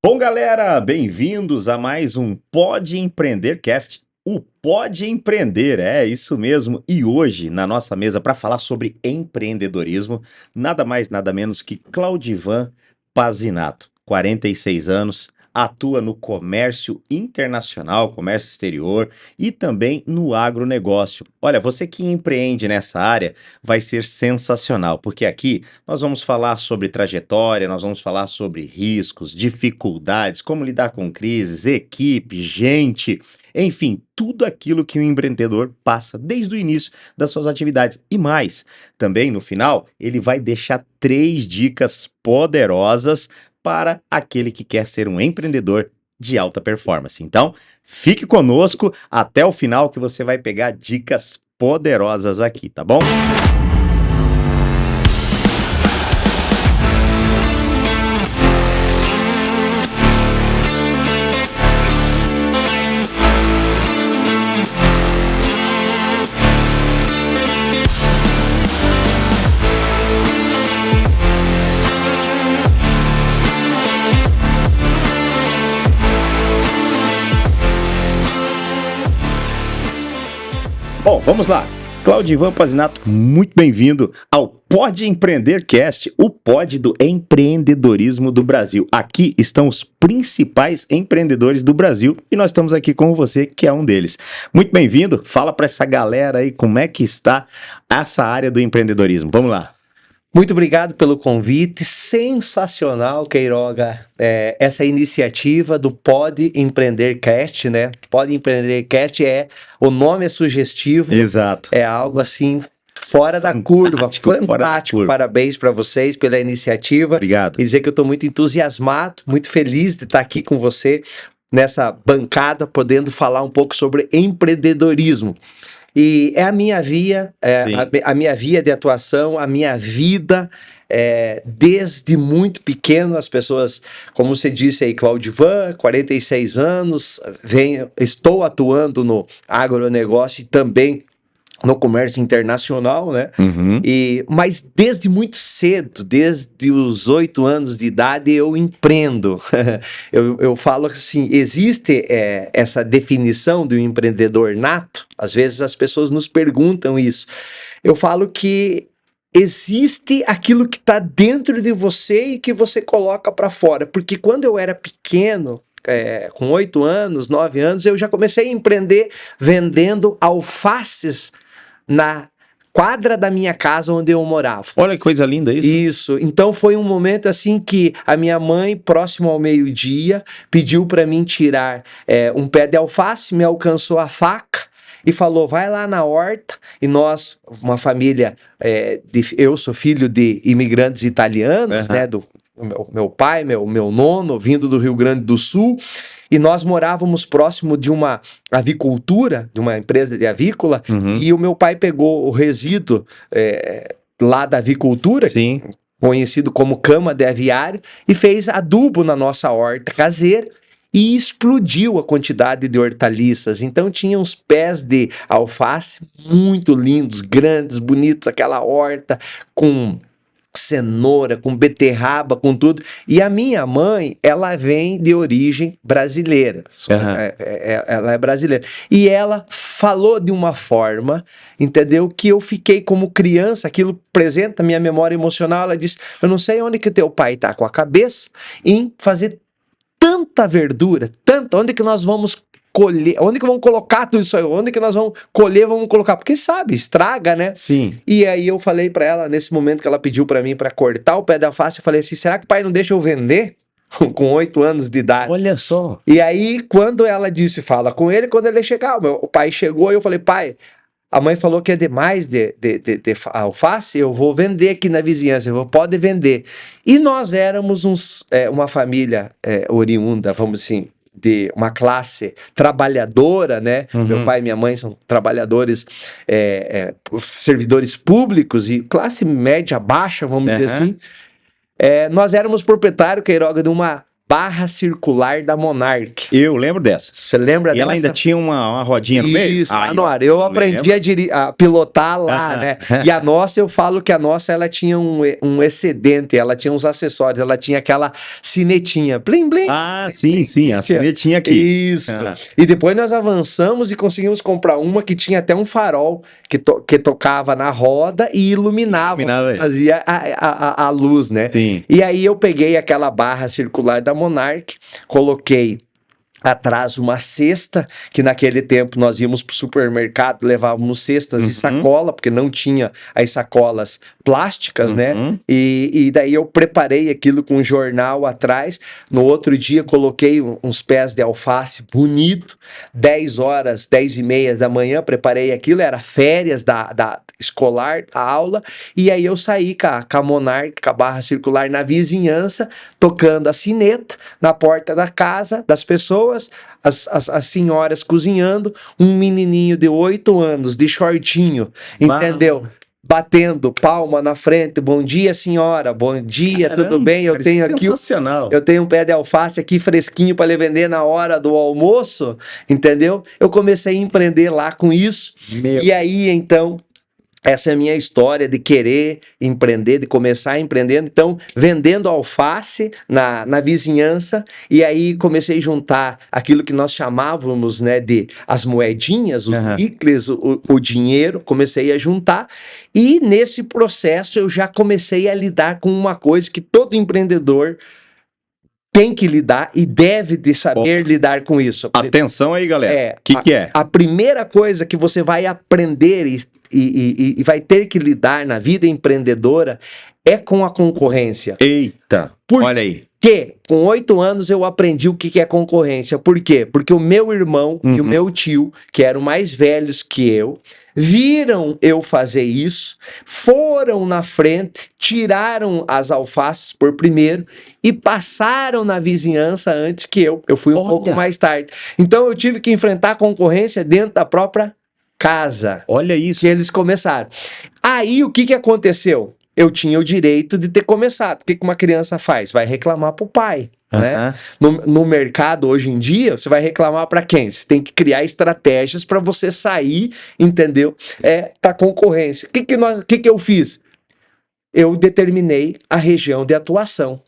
Bom, galera, bem-vindos a mais um Pode Empreender Cast. O Pode Empreender, é isso mesmo. E hoje, na nossa mesa, para falar sobre empreendedorismo, nada mais, nada menos que Claudivan Pazinato, 46 anos, atua no comércio internacional, comércio exterior e também no agronegócio. Olha, você que empreende nessa área vai ser sensacional, porque aqui nós vamos falar sobre trajetória, nós vamos falar sobre riscos, dificuldades, como lidar com crises, equipe, gente, enfim, tudo aquilo que o empreendedor passa desde o início das suas atividades. E mais, também no final, ele vai deixar 3 dicas poderosas para aquele que quer ser um empreendedor de alta performance. Então, fique conosco até o final que você vai pegar dicas poderosas aqui, tá bom? Bom, vamos lá. Claudivan Pazinato, muito bem-vindo ao Pode Empreender Cast, o pod do empreendedorismo do Brasil. Aqui estão os principais empreendedores do Brasil e nós estamos aqui com você, que é um deles. Muito bem-vindo, fala para essa galera aí como é que está essa área do empreendedorismo. Vamos lá. Muito obrigado pelo convite, sensacional, Queiroga, essa iniciativa do Pode Empreender Cast, né? Pode Empreender Cast o nome é sugestivo, Exato. é algo assim fora da curva, Fora da fantástico, curva. Parabéns para vocês pela iniciativa. Obrigado. E dizer que eu estou muito entusiasmado, muito feliz de estar aqui com você nessa bancada, podendo falar um pouco sobre empreendedorismo. E é a minha via, a minha via de atuação, a minha vida, desde muito pequeno, as pessoas, como você disse aí, Claudivan, 46 anos, estou atuando no agronegócio e também no comércio internacional, né? Uhum. Mas desde muito cedo, desde os 8 anos de idade, eu empreendo. Eu falo assim, existe essa definição do empreendedor nato? Às vezes as pessoas nos perguntam isso. Eu falo que existe aquilo que está dentro de você e que você coloca para fora. Porque quando eu era pequeno, com 8 anos, 9 anos, eu já comecei a empreender vendendo alfaces na quadra da minha casa onde eu morava. Olha que coisa linda isso. Isso. Então foi um momento assim que a minha mãe, próximo ao meio-dia, pediu para mim tirar um pé de alface, me alcançou a faca e falou, vai lá na horta. E nós, uma família, eu sou filho de imigrantes italianos, né, do meu pai, meu nono, vindo do Rio Grande do Sul, e nós morávamos próximo de uma avicultura, de uma empresa de avícola, e o meu pai pegou o resíduo lá da avicultura, Sim. conhecido como cama de aviário, e fez adubo na nossa horta caseira, e explodiu a quantidade de hortaliças. Então tinha uns pés de alface muito lindos, grandes, bonitos, aquela horta com cenoura, com beterraba, com tudo. E a minha mãe, ela vem de origem brasileira. Ela é brasileira. E ela falou de uma forma, entendeu? Que eu fiquei como criança, aquilo presente na minha memória emocional. Ela disse, eu não sei onde que teu pai tá com a cabeça em fazer tanta verdura, onde que nós vamos colher, onde que vamos colocar tudo isso aí, onde que nós vamos colher, vamos colocar, porque sabe, estraga, né? Sim. E aí eu falei pra ela, nesse momento que ela pediu pra mim pra cortar o pé da alface, eu falei assim, será que o pai não deixa eu vender? Com 8 anos de idade. Olha só. E aí, quando ela disse, fala com ele, quando ele chegar, o pai chegou, eu falei, pai, a mãe falou que é demais de alface, eu vou vender aqui na vizinhança, pode vender. E nós éramos uma família oriunda, vamos assim, de uma classe trabalhadora, né? Meu pai e minha mãe são trabalhadores, servidores públicos e classe média baixa, vamos dizer assim. Nós éramos proprietários, Queiroga, de uma barra circular da Monark. Eu lembro dessa. Você lembra E dessa? ela ainda tinha uma rodinha no meio? Isso, lá no ar. Eu aprendi a pilotar lá, né? E a nossa, eu falo que a nossa, ela tinha um excedente, ela tinha uns acessórios, ela tinha aquela sinetinha, blim, blim. Ah, sim, a sinetinha aqui. Isso. E depois nós avançamos e conseguimos comprar uma que tinha até um farol que tocava na roda e iluminava fazia a luz, né? Sim. E aí eu peguei aquela barra circular da Monark, coloquei atrás uma cesta, que naquele tempo nós íamos para o supermercado, levávamos cestas e sacola, porque não tinha as sacolas plásticas, né? E daí eu preparei aquilo com um jornal atrás. No outro dia coloquei uns pés de alface bonito, 10 horas, 10h30 da manhã, preparei aquilo, era férias da escolar, a aula, e aí eu saí com a Monark, com a barra circular na vizinhança, tocando a sineta na porta da casa das pessoas, as senhoras cozinhando, um menininho de 8 anos, de shortinho, entendeu? Batendo palma na frente, bom dia senhora, bom dia, caramba, tudo bem? Eu tenho aqui, eu tenho um pé de alface aqui fresquinho para lhe vender na hora do almoço, entendeu? Eu comecei a empreender lá com isso, e aí então essa é a minha história de querer empreender, de começar empreendendo. Então, vendendo alface na vizinhança, e aí comecei a juntar aquilo que nós chamávamos, né, de as moedinhas, os picles, o dinheiro, comecei a juntar. E nesse processo eu já comecei a lidar com uma coisa que todo empreendedor tem que lidar e deve de saber lidar com isso. Atenção aí, galera. O que é? A primeira coisa que você vai aprender e vai ter que lidar na vida empreendedora é com a concorrência. Eita, olha aí. Porque com 8 anos eu aprendi o que é concorrência. Por quê? Porque o meu irmão e o meu tio, que eram mais velhos que eu, viram eu fazer isso, foram na frente, tiraram as alfaces por primeiro e passaram na vizinhança antes que eu. Eu fui um pouco mais tarde. Então eu tive que enfrentar a concorrência dentro da própria casa. Olha isso. Que eles começaram. Aí o que aconteceu? Eu tinha o direito de ter começado. O que uma criança faz? Vai reclamar pro pai. Né? No mercado hoje em dia, você vai reclamar para quem? Você tem que criar estratégias para você sair, entendeu? Da concorrência. O que eu fiz? Eu determinei a região de atuação.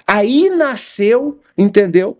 Aí nasceu, entendeu?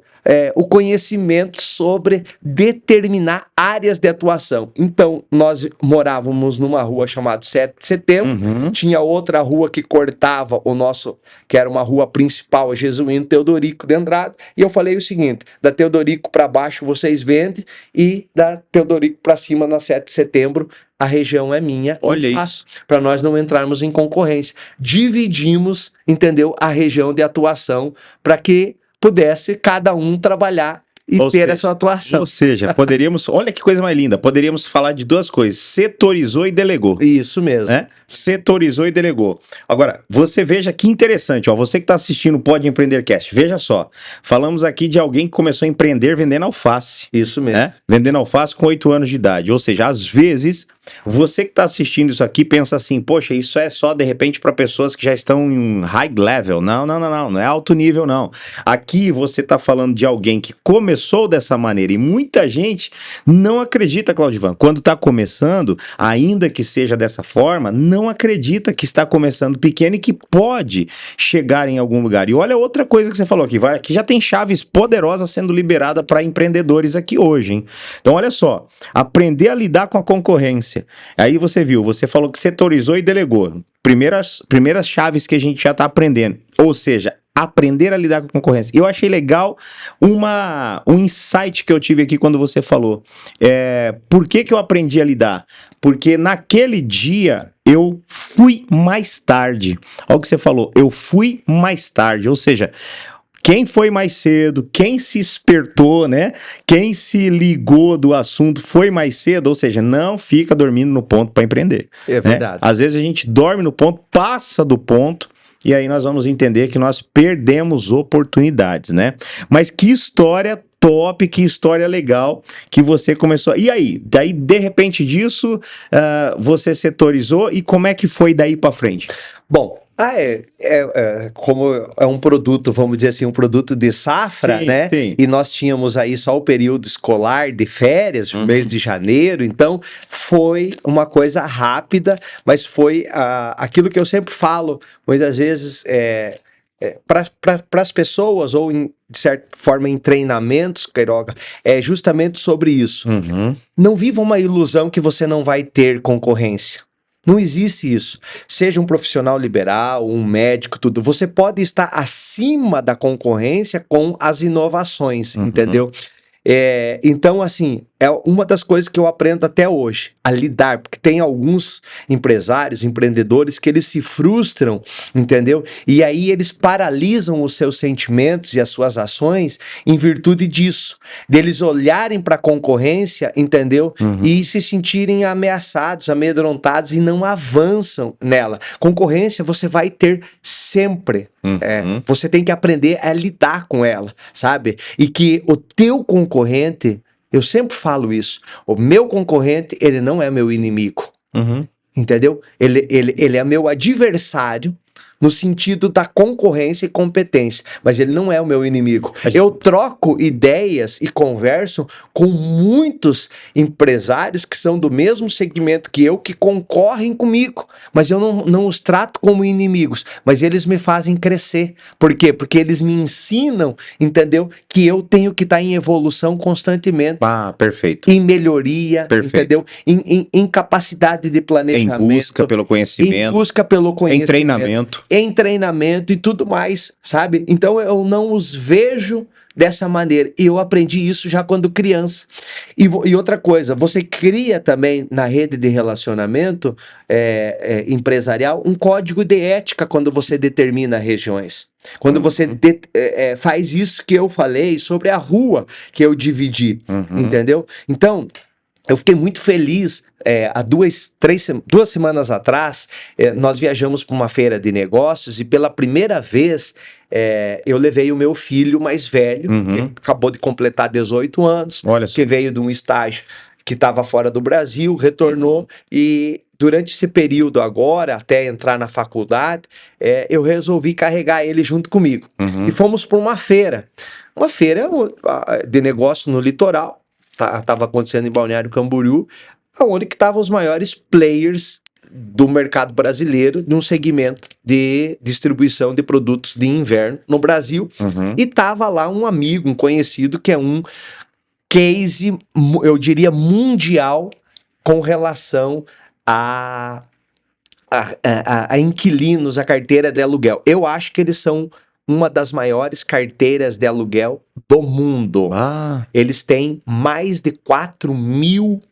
O conhecimento sobre determinar áreas de atuação. Então, nós morávamos numa rua chamada 7 de Setembro, tinha outra rua que cortava o nosso, que era uma rua principal, a Jesuíno Teodorico de Andrade, e eu falei o seguinte, da Teodorico para baixo vocês vendem, e da Teodorico para cima, na 7 de Setembro, a região é minha, olha isso, para nós não entrarmos em concorrência. Dividimos, entendeu, a região de atuação para que pudesse cada um trabalhar e ter a sua atuação. Ou seja, poderíamos, olha que coisa mais linda, poderíamos falar de duas coisas, setorizou e delegou. Isso mesmo. Né? Setorizou e delegou. Agora, você veja que interessante, ó, você que está assistindo o Pode Empreender Cast, veja só, falamos aqui de alguém que começou a empreender vendendo alface. Isso mesmo. Né? Vendendo alface com 8 anos de idade, ou seja, às vezes, você que está assistindo isso aqui pensa assim, poxa, isso é só de repente para pessoas que já estão em high level. Não é alto nível não. Aqui você está falando de alguém que começou dessa maneira e muita gente não acredita, Claudivan, quando está começando, ainda que seja dessa forma, não acredita que está começando pequeno e que pode chegar em algum lugar. E olha outra coisa que você falou aqui, que já tem chaves poderosas sendo liberada para empreendedores aqui hoje, hein? Então olha só, aprender a lidar com a concorrência. Aí você viu, você falou que setorizou e delegou. Primeiras chaves que a gente já está aprendendo. Ou seja, aprender a lidar com a concorrência. Eu achei legal um insight que eu tive aqui quando você falou. Por que eu aprendi a lidar? Porque naquele dia eu fui mais tarde. Olha o que você falou, eu fui mais tarde. Ou seja, quem foi mais cedo, quem se espertou, né? Quem se ligou do assunto foi mais cedo, ou seja, não fica dormindo no ponto para empreender. É verdade. Às vezes a gente dorme no ponto, passa do ponto, e aí nós vamos entender que nós perdemos oportunidades, né? Mas que história top, que história legal que você começou. E aí? Daí, de repente disso, você setorizou e como é que foi daí para frente? Bom, Como é um produto, vamos dizer assim, um produto de safra, Sim, né? sim. E nós tínhamos aí só o período escolar de férias, mês Uhum. de janeiro, então foi uma coisa rápida, mas foi aquilo que eu sempre falo, muitas vezes, para as pessoas, ou de certa forma em treinamentos, Queiroga, é justamente sobre isso. Uhum. Não viva uma ilusão que você não vai ter concorrência. Não existe isso. Seja um profissional liberal, um médico, tudo. Você pode estar acima da concorrência com as inovações, Uhum. entendeu? Então, assim, é uma das coisas que eu aprendo até hoje, a lidar, porque tem alguns empresários, empreendedores, que eles se frustram, entendeu? E aí eles paralisam os seus sentimentos e as suas ações em virtude disso, deles olharem para a concorrência, entendeu? Uhum. E se sentirem ameaçados, amedrontados e não avançam nela. Concorrência você vai ter sempre. Uhum. Você tem que aprender a lidar com ela, sabe? E que o teu concorrente, eu sempre falo isso, o meu concorrente, ele não é meu inimigo, Uhum. entendeu? Ele é meu adversário no sentido da concorrência e competência, mas ele não é o meu inimigo. A Eu troco ideias e converso com muitos empresários que são do mesmo segmento que eu, que concorrem comigo, mas eu não os trato como inimigos, mas eles me fazem crescer. Por quê? Porque eles me ensinam, entendeu? Que eu tenho que estar em evolução constantemente, Ah, perfeito. em melhoria, Perfeito. entendeu? Em capacidade de Em busca planejamento, pelo em conhecimento, busca pelo em conhecimento, treinamento. em treinamento e tudo mais, sabe? Então eu não os vejo dessa maneira. E eu aprendi isso já quando criança. E outra coisa, você cria também na rede de relacionamento empresarial um código de ética quando você determina regiões. Quando você Uhum. faz isso que eu falei sobre a rua que eu dividi, Uhum. entendeu? Então, eu fiquei muito feliz. Há 2 semanas atrás, nós viajamos para uma feira de negócios e pela primeira vez eu levei o meu filho mais velho, que Uhum. acabou de completar 18 anos, Olha só. que veio de um estágio que estava fora do Brasil, retornou e durante esse período agora, até entrar na faculdade, eu resolvi carregar ele junto comigo. E Uhum. fomos para uma feira de negócio no litoral. Estava acontecendo em Balneário Camboriú, onde que estavam os maiores players do mercado brasileiro de um segmento de distribuição de produtos de inverno no Brasil. Uhum. E estava lá um amigo, um conhecido, que é um case, eu diria, mundial com relação a inquilinos, a carteira de aluguel. Eu acho que eles são uma das maiores carteiras de aluguel do mundo. Ah, Eles têm mais de 4.000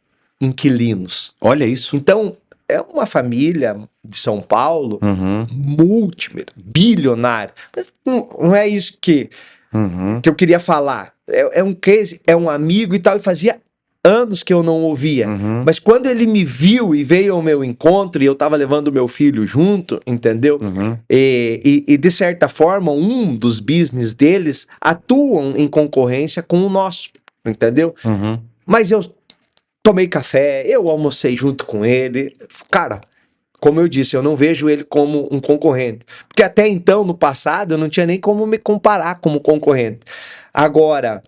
inquilinos. olha isso. Então, é uma família de São Paulo Uhum. bilionária. Mas não é isso Uhum. que eu queria falar. É um case, é um amigo e tal, e fazia anos que eu não ouvia. Uhum. Mas quando ele me viu e veio ao meu encontro, e eu tava levando o meu filho junto, entendeu? Uhum. E de certa forma, um dos business deles atuam em concorrência com o nosso, entendeu? Uhum. Mas eu tomei café, eu almocei junto com ele. Cara, como eu disse, eu não vejo ele como um concorrente. Porque até então, no passado, eu não tinha nem como me comparar como concorrente. Agora,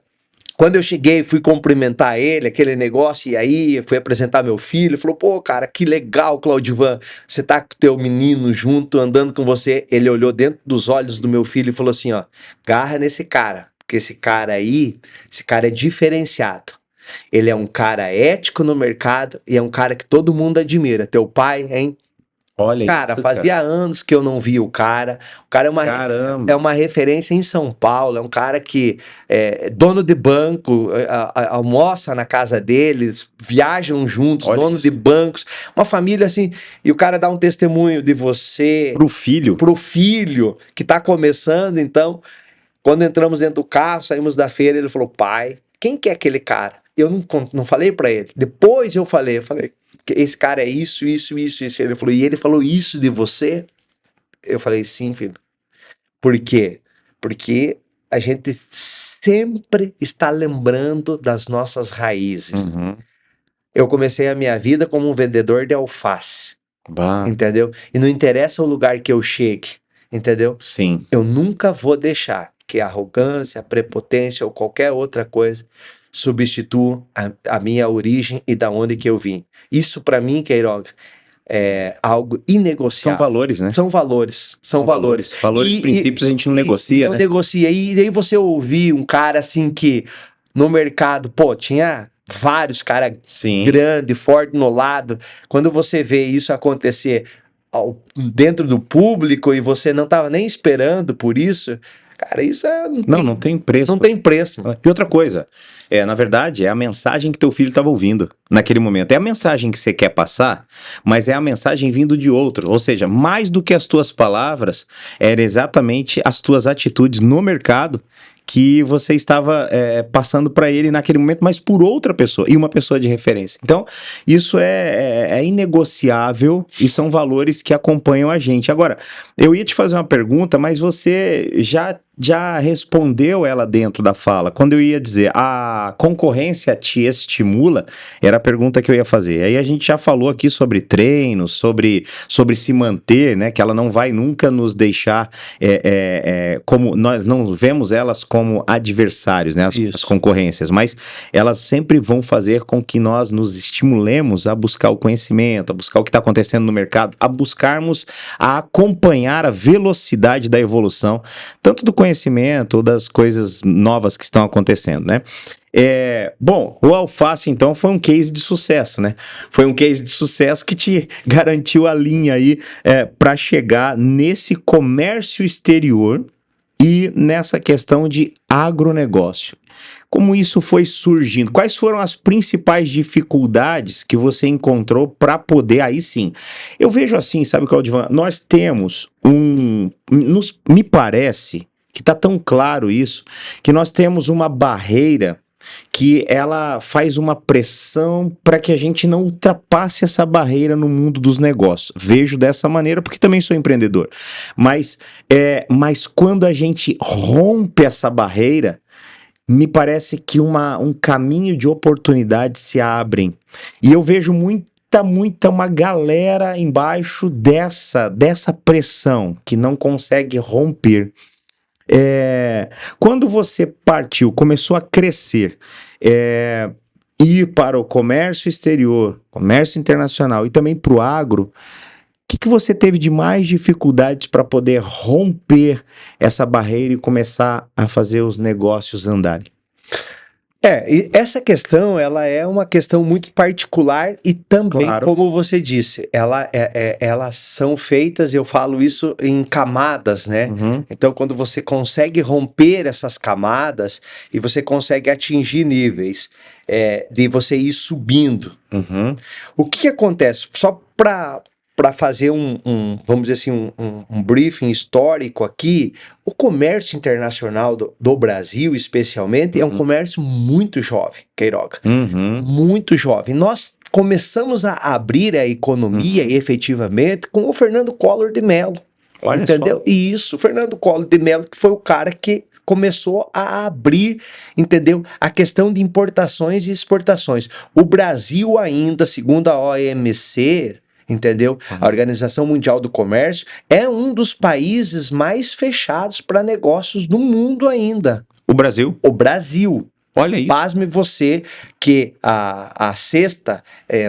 quando eu cheguei, fui cumprimentar ele, aquele negócio, e aí fui apresentar meu filho, falou, pô, cara, que legal, Claudivan, você tá com teu menino junto, andando com você. Ele olhou dentro dos olhos do meu filho e falou assim, ó, garra nesse cara, porque esse cara aí, esse cara é diferenciado. Ele é um cara ético no mercado e é um cara que todo mundo admira. Teu pai, hein? Olha Cara, isso, cara. fazia anos que eu não via o cara. O cara é Caramba. uma referência em São Paulo. É um cara que é dono de banco, almoça na casa deles, viajam juntos, Olha dono de isso. bancos. Uma família assim. E o cara dá um testemunho de você Pro filho. pro filho que tá começando. Então, quando entramos dentro do carro, saímos da feira, ele falou: pai, quem que é aquele cara? Eu não falei pra ele. Depois eu falei, que esse cara é isso, isso, isso, isso. Ele falou, e ele falou isso de você? Eu falei, sim, filho. Por quê? Porque a gente sempre está lembrando das nossas raízes. Uhum. Eu comecei a minha vida como um vendedor de alface. Bah, entendeu? E não interessa o lugar que eu chegue, entendeu? sim. Eu nunca vou deixar que a arrogância, a prepotência ou qualquer outra coisa substitua a minha origem e da onde que eu vim. Isso para mim, Queiroga, é algo São inegociável. valores, né? São valores, são São valores. valores. Valores, princípios a gente não negocia, não né? negocia. E daí você ouvir um cara assim que no mercado, pô, tinha vários caras Sim. grande, forte no lado. Quando você vê isso acontecer dentro do público e você não estava nem esperando por isso, cara, isso Não tem preço. não tem preço. E outra coisa, na verdade, é a mensagem que teu filho estava ouvindo naquele momento. É a mensagem que você quer passar, mas é a mensagem vindo de outro. Ou seja, mais do que as tuas palavras, era exatamente as tuas atitudes no mercado que você estava passando para ele naquele momento, mas por outra pessoa, e uma pessoa de referência. Então, isso é inegociável e são valores que acompanham a gente. Agora, eu ia te fazer uma pergunta, mas você já respondeu ela dentro da fala. Quando eu ia dizer a concorrência te estimula, era a pergunta que eu ia fazer. Aí a gente já falou aqui sobre treinos, sobre se manter, né? Que ela não vai nunca nos deixar como nós não vemos elas como adversários, né? As concorrências, mas elas sempre vão fazer com que nós nos estimulemos a buscar o conhecimento, a buscar o que está acontecendo no mercado, a buscarmos a acompanhar a velocidade da evolução, tanto do conhecimento ou das coisas novas que estão acontecendo, né? Bom, o Alface então foi um case de sucesso, né? Foi um case de sucesso que te garantiu a linha aí para chegar nesse comércio exterior e nessa questão de agronegócio. Como isso foi surgindo? Quais foram as principais dificuldades que você encontrou para poder, aí sim? Eu vejo assim, sabe, Claudivan, nós temos me parece que está tão claro isso, que nós temos uma barreira que ela faz uma pressão para que a gente não ultrapasse essa barreira no mundo dos negócios. Vejo dessa maneira porque também sou empreendedor. Mas quando a gente rompe essa barreira, me parece que um caminho de oportunidade se abrem. E eu vejo uma galera embaixo dessa pressão que não consegue romper. Quando você começou a crescer, ir para o comércio exterior, comércio internacional e também para o agro, o que você teve de mais dificuldades para poder romper essa barreira e começar a fazer os negócios andarem? E essa questão, ela é uma questão muito particular e também, Claro. como você disse, elas são feitas, eu falo isso em camadas, né? Uhum. Então, quando você consegue romper essas camadas e você consegue atingir níveis de você ir subindo. Uhum. O que acontece? Só para fazer vamos dizer assim, um briefing histórico aqui, o comércio internacional do Brasil, especialmente, é um comércio muito jovem, Queiroga. Muito jovem. Nós começamos a abrir a economia efetivamente com o Fernando Collor de Mello. Olha entendeu? Só. Isso, o Fernando Collor de Mello, que foi o cara que começou a abrir, entendeu? A questão de importações e exportações. O Brasil ainda, segundo a OMC, entendeu? A Organização Mundial do Comércio, é um dos países mais fechados para negócios do mundo ainda. O Brasil? O Brasil. Olha aí. Pasme você que a sexta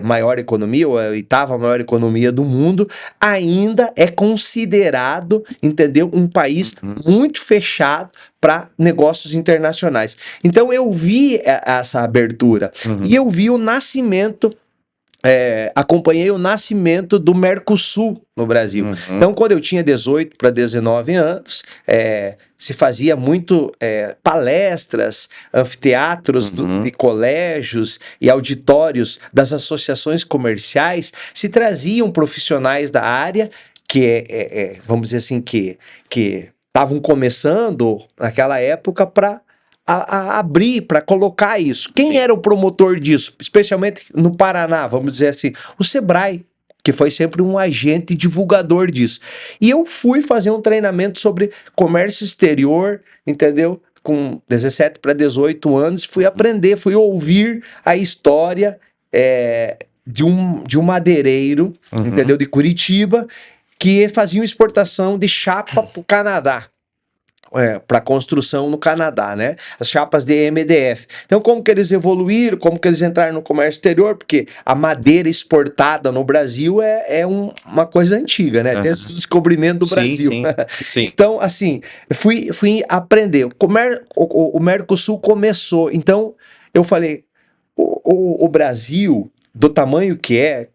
maior economia, ou a oitava maior economia do mundo, ainda é considerado, entendeu? Um país muito fechado para negócios internacionais. Então eu vi essa abertura e eu vi o nascimento. Acompanhei o nascimento do Mercosul no Brasil. Então, quando eu tinha 18 para 19 anos, se fazia muito palestras, anfiteatros de colégios e auditórios das associações comerciais, se traziam profissionais da área que, vamos dizer assim, que estavam começando naquela época para abrir, para colocar isso. Quem era o promotor disso? Especialmente no Paraná, vamos dizer assim, o Sebrae, que foi sempre um agente divulgador disso. E eu fui fazer um treinamento sobre comércio exterior, entendeu? Com 17 para 18 anos, fui aprender, fui ouvir a história de um madeireiro, entendeu? De Curitiba, que faziam exportação de chapa para o Canadá. Para construção no Canadá, né? As chapas de MDF. Então, como que eles evoluíram, como que eles entraram no comércio exterior? Porque a madeira exportada no Brasil uma coisa antiga, né? Desde o descobrimento do Brasil. Sim. Então, assim, fui aprender. O Mercosul começou. Então, eu falei, o Brasil, do tamanho que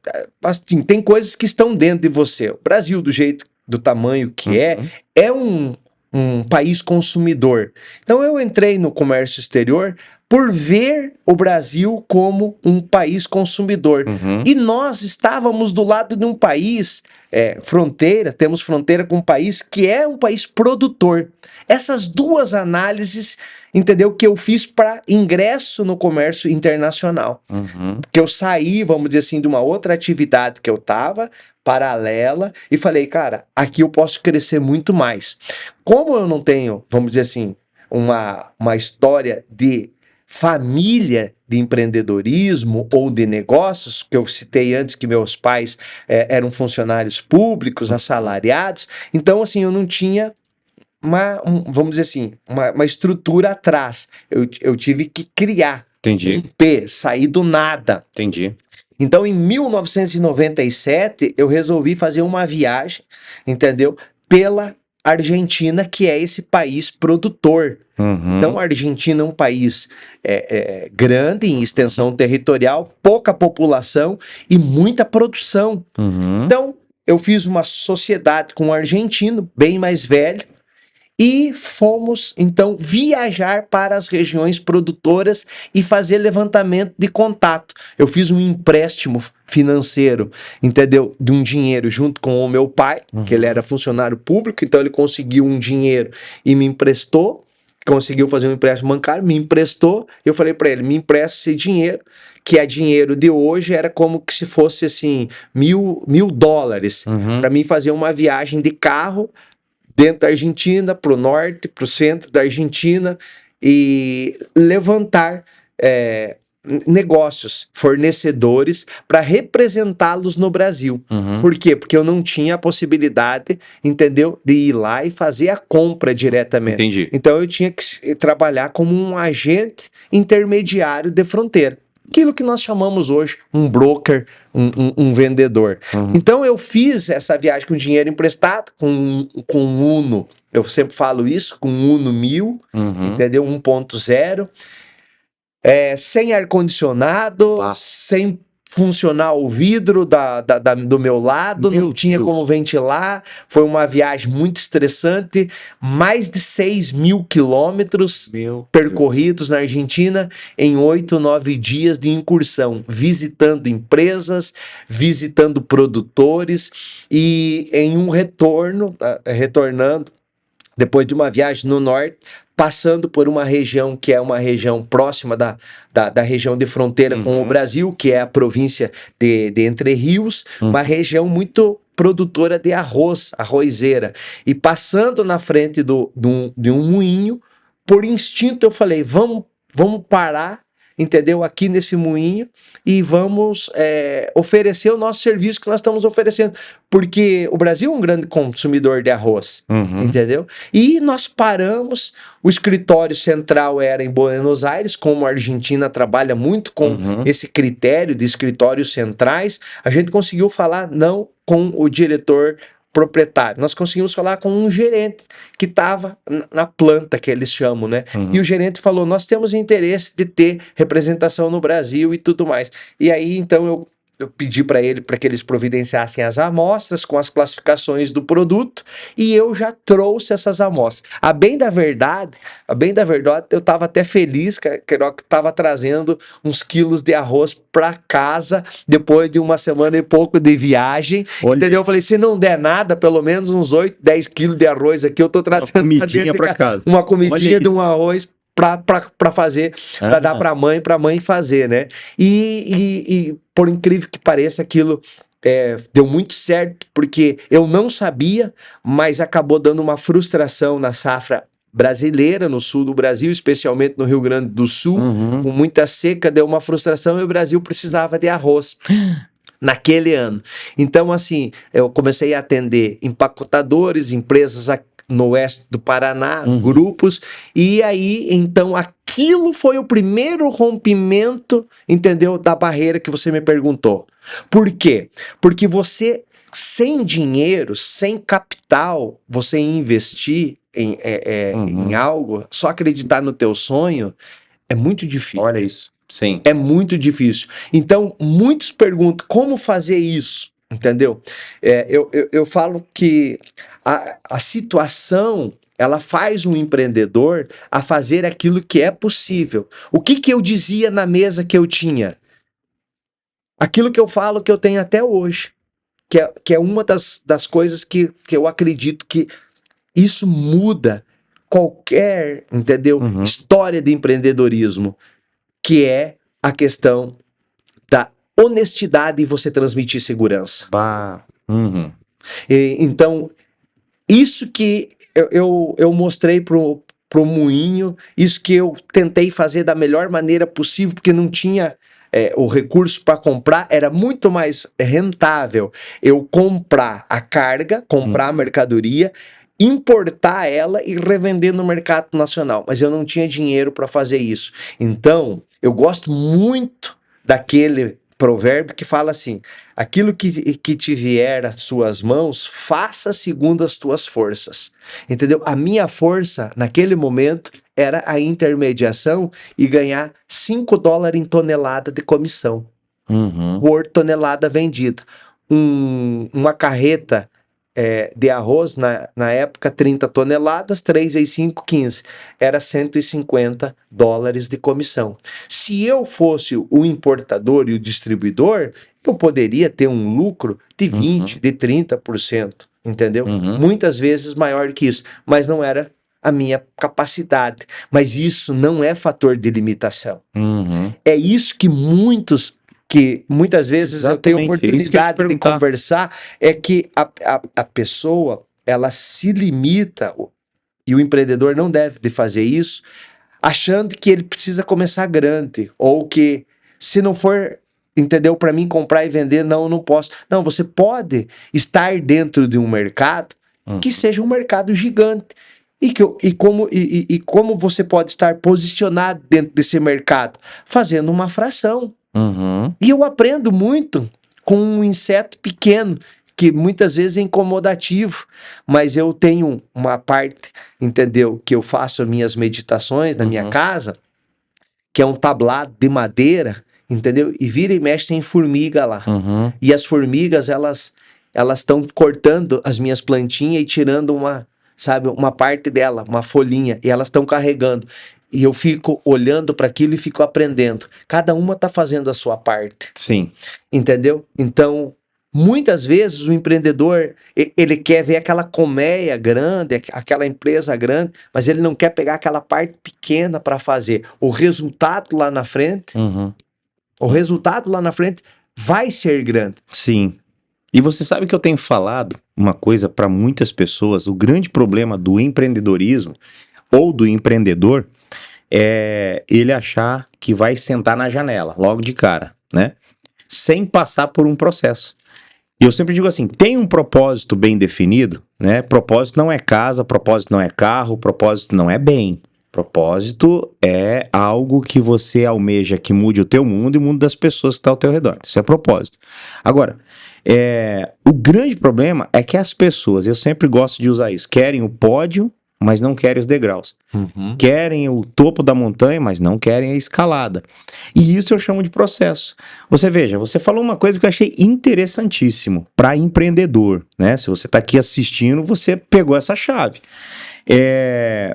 assim, tem coisas que estão dentro de você. O Brasil, do tamanho que é um país consumidor. Então eu entrei no comércio exterior por ver o Brasil como um país consumidor. E nós estávamos do lado de um país, temos fronteira com um país que é um país produtor. Essas duas análises, entendeu, que eu fiz para ingresso no comércio internacional. Porque eu saí, vamos dizer assim, de uma outra atividade que eu estava, paralela, e falei, cara, aqui eu posso crescer muito mais. Como eu não tenho, vamos dizer assim, uma história de família de empreendedorismo ou de negócios, que eu citei antes que meus pais eram funcionários públicos, assalariados, então assim, eu não tinha vamos dizer assim, uma estrutura atrás. Eu tive que criar. Entendi. Sair do nada. Entendi. Então, em 1997, eu resolvi fazer uma viagem, entendeu? Pela Argentina, que é esse país produtor. Então, a Argentina é um país grande em extensão territorial, pouca população e muita produção. Então, eu fiz uma sociedade com um argentino, bem mais velho, e fomos, então, viajar para as regiões produtoras e fazer levantamento de contato. Eu fiz um empréstimo financeiro, entendeu? De um dinheiro junto com o meu pai, que ele era funcionário público, então ele conseguiu um dinheiro e me emprestou, conseguiu fazer um empréstimo bancário, me emprestou, eu falei para ele, me empresta esse dinheiro, que é dinheiro de hoje, era como que se fosse assim, $1.000, para mim fazer uma viagem de carro, dentro da Argentina, para o norte, para o centro da Argentina, e levantar negócios, fornecedores, para representá-los no Brasil. Por quê? Porque eu não tinha a possibilidade, entendeu, de ir lá e fazer a compra diretamente. Entendi. Então eu tinha que trabalhar como um agente intermediário de fronteira. Aquilo que nós chamamos hoje um broker, um vendedor. Então eu fiz essa viagem com dinheiro emprestado, com um Uno, eu sempre falo isso, com um Uno 1000, entendeu? 1.0, sem ar-condicionado, sem funcionar o vidro do meu lado, não tinha como ventilar, foi uma viagem muito estressante, mais de 6.000 quilômetros percorridos na Argentina em 8, 9 dias de incursão, visitando empresas, visitando produtores e em um retornando, depois de uma viagem no norte, passando por uma região que é uma região próxima da região de fronteira com o Brasil, que é a província de Entre Rios, uma região muito produtora de arroz, arrozeira. E passando na frente de um moinho, por instinto eu falei, vamos parar, entendeu? Aqui nesse moinho e vamos oferecer o nosso serviço que nós estamos oferecendo, porque o Brasil é um grande consumidor de arroz, entendeu? E nós paramos, o escritório central era em Buenos Aires, como a Argentina trabalha muito com esse critério de escritórios centrais, a gente conseguiu falar não com o diretor proprietário, nós conseguimos falar com um gerente que estava na planta, que eles chamam, né? E o gerente falou, nós temos interesse de ter representação no Brasil e tudo mais. E aí, então, eu pedi para que eles providenciassem as amostras com as classificações do produto e eu já trouxe essas amostras. A bem da verdade, eu estava até feliz que eu estava trazendo uns quilos de arroz para casa depois de uma semana e pouco de viagem. Olha, entendeu? Eu falei, se não der nada, pelo menos uns 8, 10 quilos de arroz aqui, eu tô trazendo uma comidinha para casa. Uma comidinha de um arroz para fazer, para dar para a mãe fazer, né? E por incrível que pareça, aquilo deu muito certo, porque eu não sabia, mas acabou dando uma frustração na safra brasileira no sul do Brasil, especialmente no Rio Grande do Sul, Uhum. com muita seca, deu uma frustração e o Brasil precisava de arroz naquele ano. Então, assim, eu comecei a atender empacotadores, empresas no oeste do Paraná, Uhum. grupos, e aí, então, aquilo foi o primeiro rompimento, entendeu, da barreira que você me perguntou. Por quê? Porque você, sem dinheiro, sem capital, você investir em algo, só acreditar no teu sonho, é muito difícil. Olha isso. Sim. É muito difícil. Então, muitos perguntam como fazer isso, entendeu? Eu falo que a situação, ela faz um empreendedor a fazer aquilo que é possível. O que eu dizia na mesa que eu tinha? Aquilo que eu falo que eu tenho até hoje, que é uma das coisas que eu acredito que isso muda qualquer, entendeu? Uhum. História de empreendedorismo, que é a questão da honestidade e você transmitir segurança. Bah. Uhum. Então, isso que eu mostrei pro Moinho, isso que eu tentei fazer da melhor maneira possível, porque não tinha o recurso para comprar, era muito mais rentável eu comprar a carga, comprar a mercadoria, importar ela e revender no mercado nacional, mas eu não tinha dinheiro para fazer isso. Então, eu gosto muito daquele provérbio que fala assim: aquilo que te vier às tuas mãos, faça segundo as tuas forças. Entendeu? A minha força, naquele momento, era a intermediação e ganhar $5 em tonelada de comissão por tonelada vendida. Uma carreta de arroz, na época, 30 toneladas, 3 vezes 5, 15. Era $150 de comissão. Se eu fosse o importador e o distribuidor, eu poderia ter um lucro de 20%, de 30%, entendeu? Muitas vezes maior que isso, mas não era a minha capacidade. Mas isso não é fator de limitação. É isso que muitas vezes eu tenho oportunidade de conversar, é que a pessoa, ela se limita, e o empreendedor não deve de fazer isso, achando que ele precisa começar grande, ou que se não for, entendeu, para mim comprar e vender, não posso. Não, você pode estar dentro de um mercado que seja um mercado gigante, e como você pode estar posicionado dentro desse mercado? Fazendo uma fração. E eu aprendo muito com um inseto pequeno, que muitas vezes é incomodativo, mas eu tenho uma parte, entendeu, que eu faço as minhas meditações na minha casa, que é um tablado de madeira, entendeu? E vira e mexe tem formiga lá. E as formigas, elas estão cortando as minhas plantinhas e tirando uma parte dela, uma folhinha, e elas estão carregando. E eu fico olhando para aquilo e fico aprendendo. Cada uma está fazendo a sua parte. Sim. Entendeu? Então, muitas vezes o empreendedor, ele quer ver aquela colmeia grande, aquela empresa grande, mas ele não quer pegar aquela parte pequena para fazer. O resultado lá na frente, vai ser grande. Sim. E você sabe que eu tenho falado uma coisa para muitas pessoas: o grande problema do empreendedorismo ou do empreendedor é ele achar que vai sentar na janela, logo de cara, né? Sem passar por um processo. E eu sempre digo assim: tem um propósito bem definido, né? Propósito não é casa, propósito não é carro, propósito não é bem. Propósito é algo que você almeja que mude o teu mundo e o mundo das pessoas que estão ao teu redor. Isso é propósito. Agora, o grande problema é que as pessoas, eu sempre gosto de usar isso, querem o pódio, mas não querem os degraus. Querem o topo da montanha, mas não querem a escalada. E isso eu chamo de processo. Você veja, você falou uma coisa que eu achei interessantíssimo para empreendedor, né? Se você está aqui assistindo, você pegou essa chave.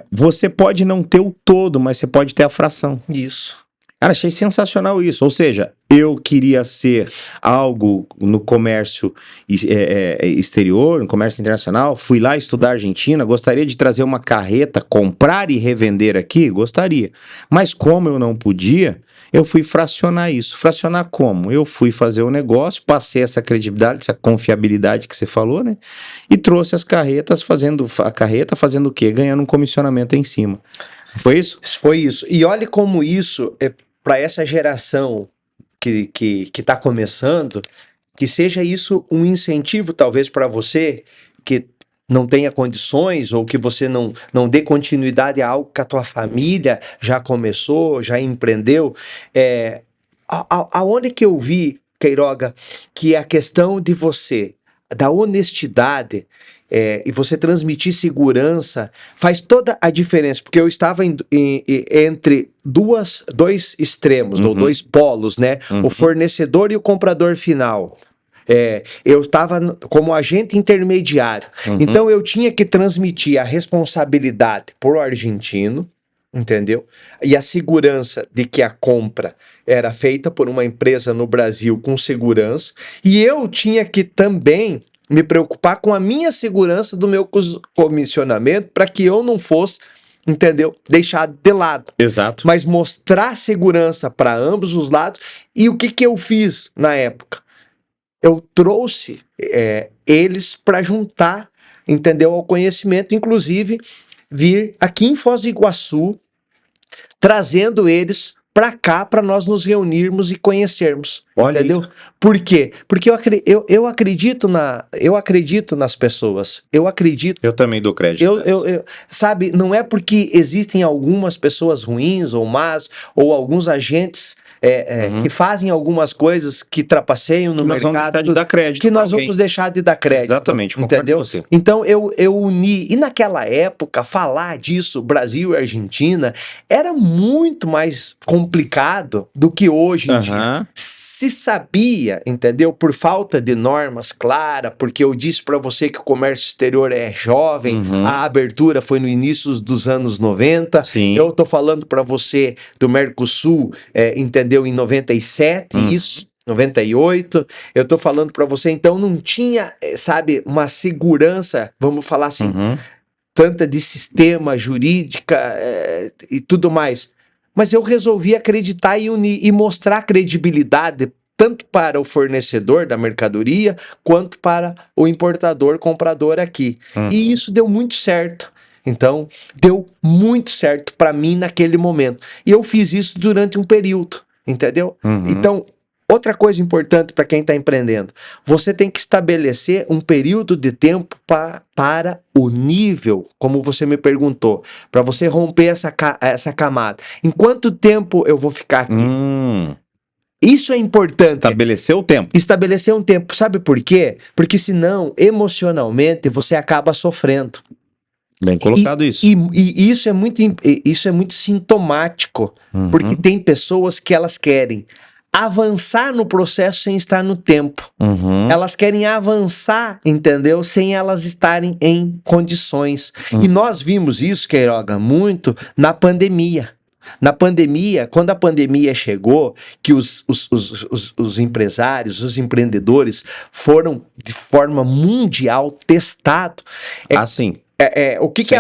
Você pode não ter o todo, mas você pode ter a fração. Isso. Cara, achei sensacional isso. Ou seja, eu queria ser algo no comércio exterior, no comércio internacional. Fui lá estudar Argentina. Gostaria de trazer uma carreta, comprar e revender aqui? Gostaria. Mas como eu não podia, eu fui fracionar isso. Fracionar como? Eu fui fazer o negócio, passei essa credibilidade, essa confiabilidade que você falou, né? E trouxe as carretas fazendo a carreta fazendo o quê? Ganhando um comissionamento em cima. Foi isso? Foi isso. E olhe como isso é para essa geração que está começando, que seja isso um incentivo talvez para você que não tenha condições ou que você não dê continuidade a algo que a tua família já começou, já empreendeu. Aonde que eu vi, Queiroga, que a questão de você, da honestidade, e você transmitir segurança faz toda a diferença, porque eu estava entre dois extremos, ou dois polos, né? O fornecedor e o comprador final. Eu estava como agente intermediário. Então eu tinha que transmitir a responsabilidade pro argentino, entendeu? E a segurança de que a compra era feita por uma empresa no Brasil com segurança. E eu tinha que também me preocupar com a minha segurança do meu comissionamento para que eu não fosse, entendeu? Deixado de lado. Exato. Mas mostrar segurança para ambos os lados. E o que eu fiz na época? Eu trouxe eles para juntar, entendeu? Ao conhecimento, inclusive vir aqui em Foz do Iguaçu, trazendo eles para cá, para nós nos reunirmos e conhecermos. Olha entendeu? isso. Por quê? Porque eu acredito nas pessoas. Eu acredito. Eu também dou crédito. Sabe, não é porque existem algumas pessoas ruins ou más, ou alguns agentes que fazem algumas coisas que trapaceiam no mercado, vamos deixar de dar crédito que nós pra alguém. vamos deixar de dar crédito. Exatamente, concordo entendeu? com você. Então eu uni, e naquela época falar disso, Brasil e Argentina, era muito mais complicado do que hoje em dia. Se sabia, entendeu? Por falta de normas claras, porque eu disse para você que o comércio exterior é jovem, a abertura foi no início dos anos 90. Sim. Eu tô falando para você do Mercosul, entendeu? Em 97, isso. 98, eu tô falando para você, então não tinha, sabe, uma segurança, vamos falar assim, tanta de sistema jurídica e tudo mais. Mas eu resolvi acreditar e unir e mostrar credibilidade tanto para o fornecedor da mercadoria quanto para o importador, comprador aqui. E isso deu muito certo. Então, deu muito certo para mim naquele momento. E eu fiz isso durante um período, entendeu? Então, outra coisa importante para quem está empreendendo, você tem que estabelecer um período de tempo para o nível, como você me perguntou, para você romper essa camada. Em quanto tempo eu vou ficar aqui? Isso é importante. Estabelecer o tempo. Estabelecer um tempo. Sabe por quê? Porque senão, emocionalmente, você acaba sofrendo. Bem colocado isso. E isso é muito sintomático, porque tem pessoas que elas querem avançar no processo sem estar no tempo. Elas querem avançar, entendeu? Sem elas estarem em condições. E nós vimos isso, Queiroga, muito na pandemia. Na pandemia, quando a pandemia chegou, que os empresários, os empreendedores foram de forma mundial testados. Assim. O que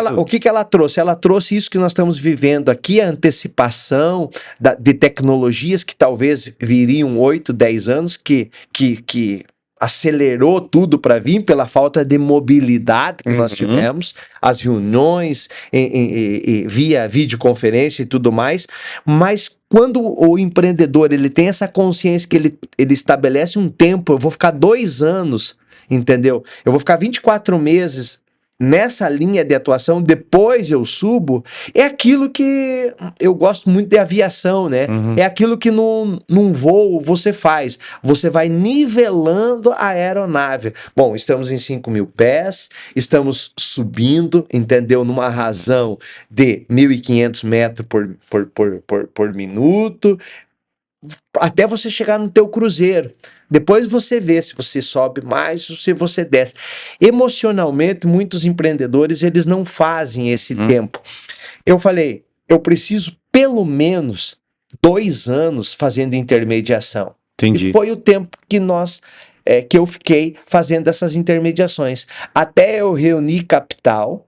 ela trouxe? Ela trouxe isso que nós estamos vivendo aqui, a antecipação de tecnologias que talvez viriam 8, 10 anos, que acelerou tudo para vir pela falta de mobilidade que nós tivemos, as reuniões via videoconferência e tudo mais, mas quando o empreendedor ele tem essa consciência que ele estabelece um tempo, eu vou ficar 2 anos, entendeu? Eu vou ficar 24 meses nessa linha de atuação, depois eu subo, é aquilo que eu gosto muito de aviação, né? É aquilo que num voo você faz. Você vai nivelando a aeronave. Bom, estamos em 5.000 pés, estamos subindo, entendeu? Numa razão de 1.500 metros por minuto, até você chegar no teu cruzeiro. Depois você vê se você sobe mais ou se você desce. Emocionalmente, muitos empreendedores, eles não fazem esse tempo. Eu falei, eu preciso pelo menos 2 anos fazendo intermediação. E Entendi. foi o tempo que eu fiquei fazendo essas intermediações, até eu reunir capital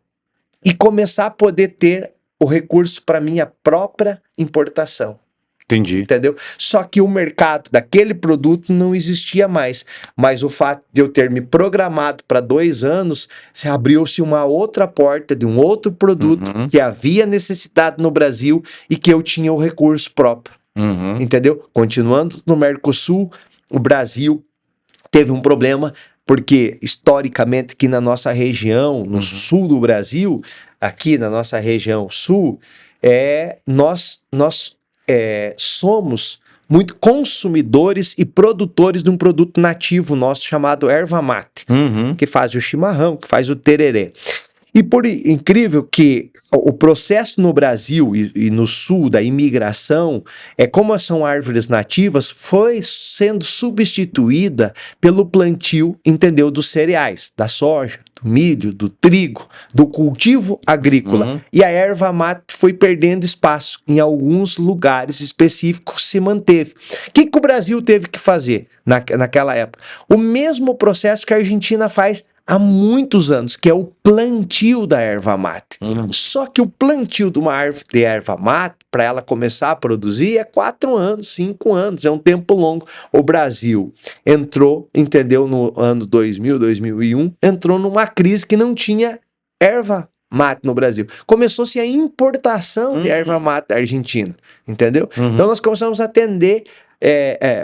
e começar a poder ter o recurso para minha própria importação. Entendi. Entendeu? Só que o mercado daquele produto não existia mais. Mas o fato de eu ter me programado para 2 anos, abriu-se uma outra porta de um outro produto Uhum. que havia necessidade no Brasil e que eu tinha o recurso próprio. Uhum. Entendeu? Continuando no Mercosul, o Brasil teve um problema, porque historicamente aqui na nossa região, no sul do Brasil, aqui na nossa região sul, nós somos muito consumidores e produtores de um produto nativo nosso chamado erva mate, Uhum. que faz o chimarrão, que faz o tererê. E por incrível que o processo no Brasil e no sul da imigração, como são árvores nativas, foi sendo substituída pelo plantio, entendeu, dos cereais, da soja, do milho, do trigo, do cultivo agrícola. Uhum. E a erva mate foi perdendo espaço. Em alguns lugares específicos se manteve. O que o Brasil teve que fazer naquela época? O mesmo processo que a Argentina faz há muitos anos, que é o plantio da erva mate. Só que o plantio de uma árvore de erva mate, para ela começar a produzir, é 4 anos, 5 anos, é um tempo longo. O Brasil entrou, entendeu, no ano 2000, 2001, entrou numa crise que não tinha erva mate no Brasil. Começou-se a importação de erva mate da Argentina, entendeu? Então nós começamos a atender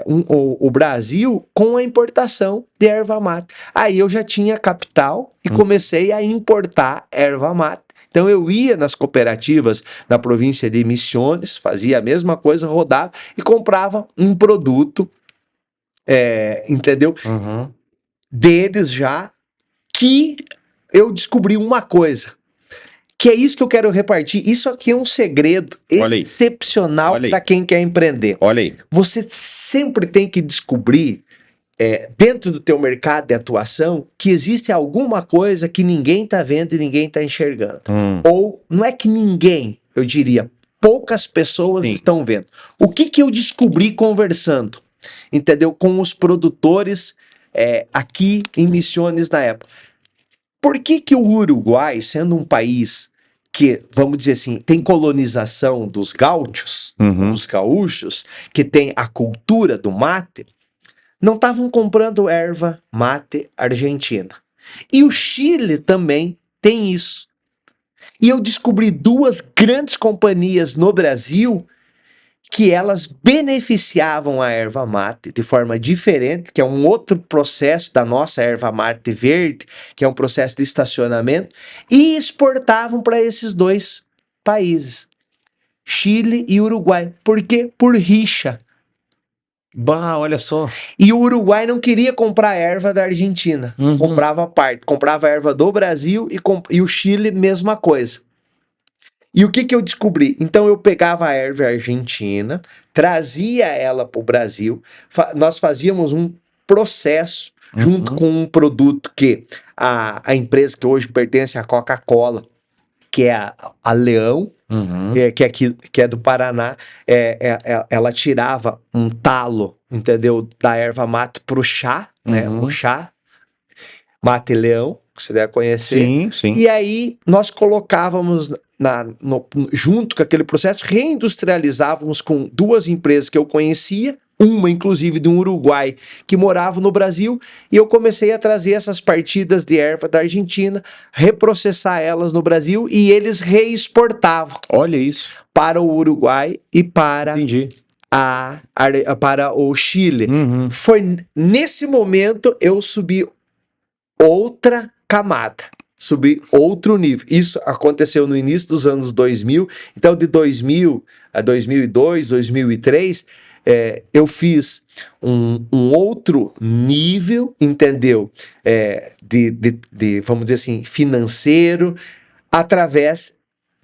o Brasil com a importação de erva mate. Aí eu já tinha capital e comecei a importar erva mate. Então eu ia nas cooperativas na província de Misiones, fazia a mesma coisa, rodava e comprava um produto, entendeu? Deles já, que eu descobri uma coisa, que é isso que eu quero repartir. Isso aqui é um segredo excepcional para quem quer empreender. Olha aí. Você sempre tem que descobrir, dentro do teu mercado de atuação, que existe alguma coisa que ninguém está vendo e ninguém está enxergando. Ou não é que ninguém, eu diria, poucas pessoas estão vendo. O que eu descobri conversando, entendeu? Com os produtores aqui em Misiones na época. Por que o Uruguai, sendo um país que, vamos dizer assim, tem colonização dos gaúchos, dos gaúchos, que tem a cultura do mate, não estavam comprando erva mate argentina. E o Chile também tem isso. E eu descobri 2 grandes companhias no Brasil que elas beneficiavam a erva mate de forma diferente, que é um outro processo da nossa erva mate verde, que é um processo de estacionamento, e exportavam para esses 2 países, Chile e Uruguai. Por quê? Por rixa. Bah, olha só. E o Uruguai não queria comprar erva da Argentina, comprava a parte, comprava a erva do Brasil e o Chile, mesma coisa. E o que eu descobri? Então eu pegava a erva argentina, trazia ela para o Brasil, nós fazíamos um processo junto com um produto que a empresa que hoje pertence à Coca-Cola, que é a Leão, que é do Paraná, ela tirava um talo, entendeu, da erva mate para o chá, né, o chá mate leão, que você deve conhecer. Sim. E aí nós colocávamos junto com aquele processo, reindustrializávamos com 2 empresas que eu conhecia, uma inclusive de um Uruguai que morava no Brasil, e eu comecei a trazer essas partidas de erva da Argentina, reprocessar elas no Brasil, e eles reexportavam. Olha isso. Para o Uruguai e para para o Chile. Foi nesse momento eu subi outra camada, subir outro nível. Isso aconteceu no início dos anos 2000, então de 2000 a 2002, 2003, eu fiz um outro nível, entendeu? De, vamos dizer assim, financeiro, através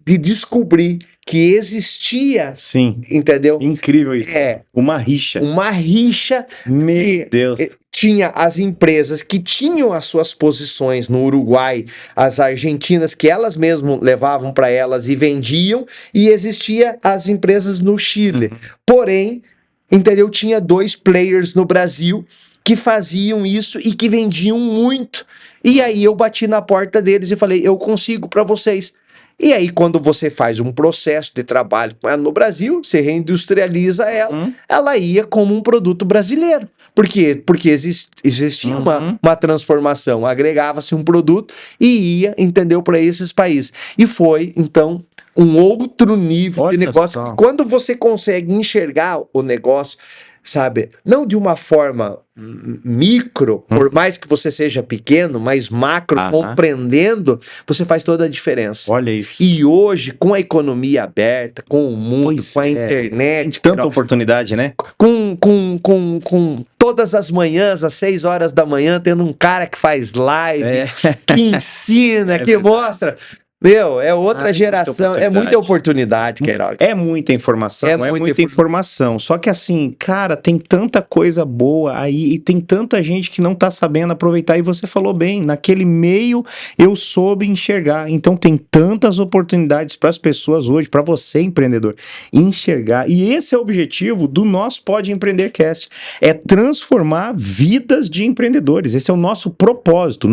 de descobrir que existia, Sim. entendeu? Incrível isso. Uma rixa. Uma rixa Meu que Deus. tinha as empresas que tinham as suas posições no Uruguai, as argentinas que elas mesmas levavam para elas e vendiam, e existia as empresas no Chile. Porém, entendeu? Tinha 2 players no Brasil que faziam isso e que vendiam muito. E aí eu bati na porta deles e falei, eu consigo para vocês. E aí, quando você faz um processo de trabalho com ela no Brasil, você reindustrializa ela, ela ia como um produto brasileiro. Por quê? Porque existia uma transformação, agregava-se um produto e ia, entendeu, para esses países. E foi, então, um outro nível de Olha negócio. só. Quando você consegue enxergar o negócio, sabe, não de uma forma micro, por mais que você seja pequeno, mas macro, compreendendo, você faz toda a diferença. Olha isso. E hoje, com a economia aberta, com o mundo, Pois com a é. internet, Tanta oportunidade, né? com todas as manhãs, às 6 horas da manhã, tendo um cara que faz live, que ensina, que mostra. Meu, é outra geração, é muita oportunidade, Queiroga. É muita informação, é muita informação. Só que assim, cara, tem tanta coisa boa aí e tem tanta gente que não tá sabendo aproveitar. E você falou bem, naquele meio eu soube enxergar. Então tem tantas oportunidades para as pessoas hoje, para você, empreendedor, enxergar. E esse é o objetivo do nosso Pode Empreender Cast, é transformar vidas de empreendedores. Esse é o nosso propósito.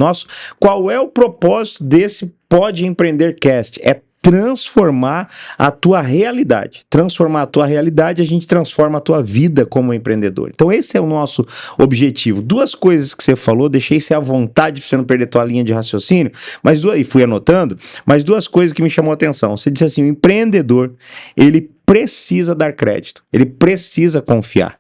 Qual é o propósito desse Pode Empreender Cast? É transformar a tua realidade. Transformar a tua realidade, a gente transforma a tua vida como empreendedor. Então esse é o nosso objetivo. 2 coisas que você falou, deixei você à vontade para você não perder tua linha de raciocínio, e fui anotando, mas 2 coisas que me chamou a atenção. Você disse assim, o empreendedor, ele precisa dar crédito, ele precisa confiar.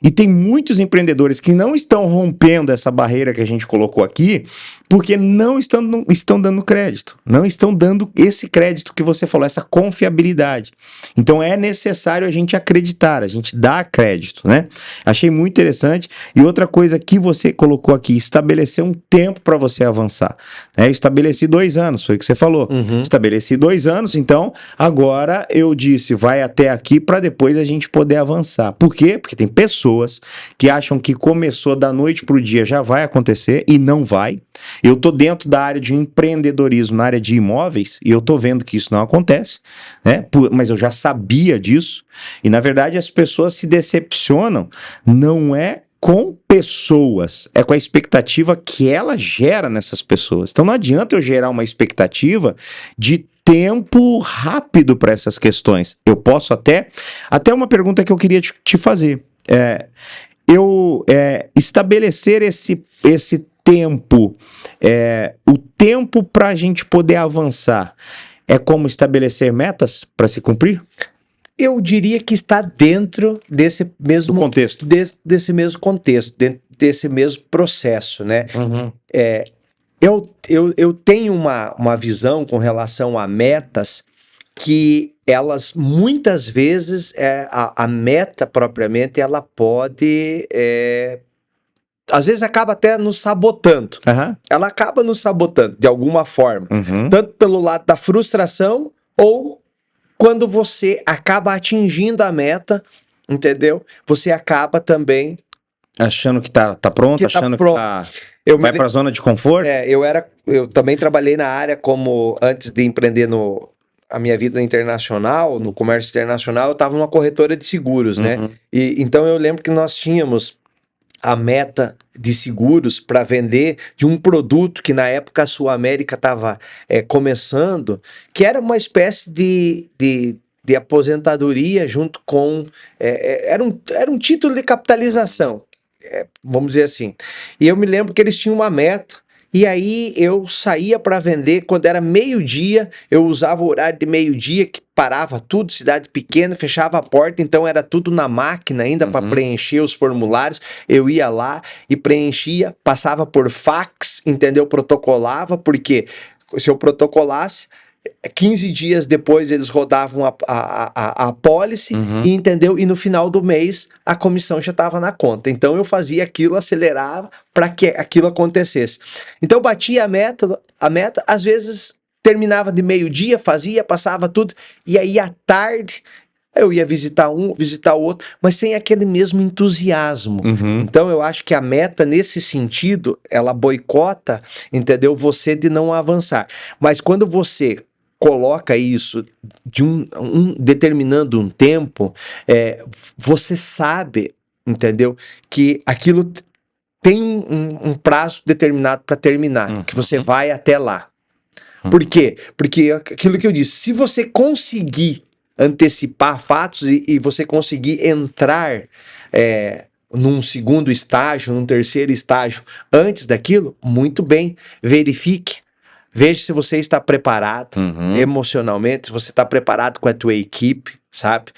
E tem muitos empreendedores que não estão rompendo essa barreira que a gente colocou aqui, porque não estão dando crédito, não estão dando esse crédito que você falou, essa confiabilidade. Então é necessário a gente acreditar, a gente dar crédito, né? Achei muito interessante. E outra coisa que você colocou aqui, estabelecer um tempo para você avançar. Eu estabeleci 2 anos, foi o que você falou. Estabeleci 2 anos, então agora eu disse, vai até aqui para depois a gente poder avançar. Por quê? Porque tem pessoas que acham que começou da noite para o dia já vai acontecer e não vai. Eu tô dentro da área de empreendedorismo, na área de imóveis, e eu tô vendo que isso não acontece, né? Mas eu já sabia disso. E na verdade as pessoas se decepcionam, não é com pessoas, é com a expectativa que ela gera nessas pessoas. Então não adianta eu gerar uma expectativa de tempo rápido para essas questões. Eu posso até uma pergunta que eu queria te fazer. Estabelecer esse tempo, o tempo para a gente poder avançar, é como estabelecer metas para se cumprir? Eu diria que está dentro desse mesmo contexto, desse mesmo contexto, dentro desse mesmo processo, né? Eu tenho uma visão com relação a metas que elas muitas vezes, a meta propriamente, ela pode, às vezes acaba até nos sabotando. Ela acaba nos sabotando de alguma forma, tanto pelo lado da frustração ou quando você acaba atingindo a meta, entendeu? Você acaba também achando que tá pronto, achando que vai para a zona de conforto. Eu também trabalhei na área antes de empreender a minha vida internacional, no comércio internacional, eu estava numa corretora de seguros, né? E então eu lembro que nós tínhamos a meta de seguros para vender de um produto que na época a Sul América estava começando, que era uma espécie de aposentadoria junto com... era um título de capitalização, vamos dizer assim. E eu me lembro que eles tinham uma meta, e aí eu saía para vender quando era meio-dia, eu usava o horário de meio-dia que parava tudo, cidade pequena, fechava a porta, então era tudo na máquina ainda para preencher os formulários. Eu ia lá e preenchia, passava por fax, entendeu? Protocolava, porque se eu protocolasse, 15 dias depois eles rodavam a policy, entendeu? E no final do mês a comissão já estava na conta. Então eu fazia aquilo, acelerava para que aquilo acontecesse. Então batia a meta, às vezes terminava de meio-dia, fazia, passava tudo, e aí à tarde eu ia visitar um, visitar o outro, mas sem aquele mesmo entusiasmo. Uhum. Então eu acho que a meta, nesse sentido, ela boicota, entendeu? Você de não avançar. Mas quando você coloca isso de determinando um tempo, você sabe, entendeu? Que aquilo tem um prazo determinado para terminar, que você vai até lá. Por quê? Porque aquilo que eu disse, se você conseguir antecipar fatos e você conseguir entrar num segundo estágio, num terceiro estágio antes daquilo, muito bem, verifique. Veja se você está preparado emocionalmente, se você está preparado com a tua equipe, sabe?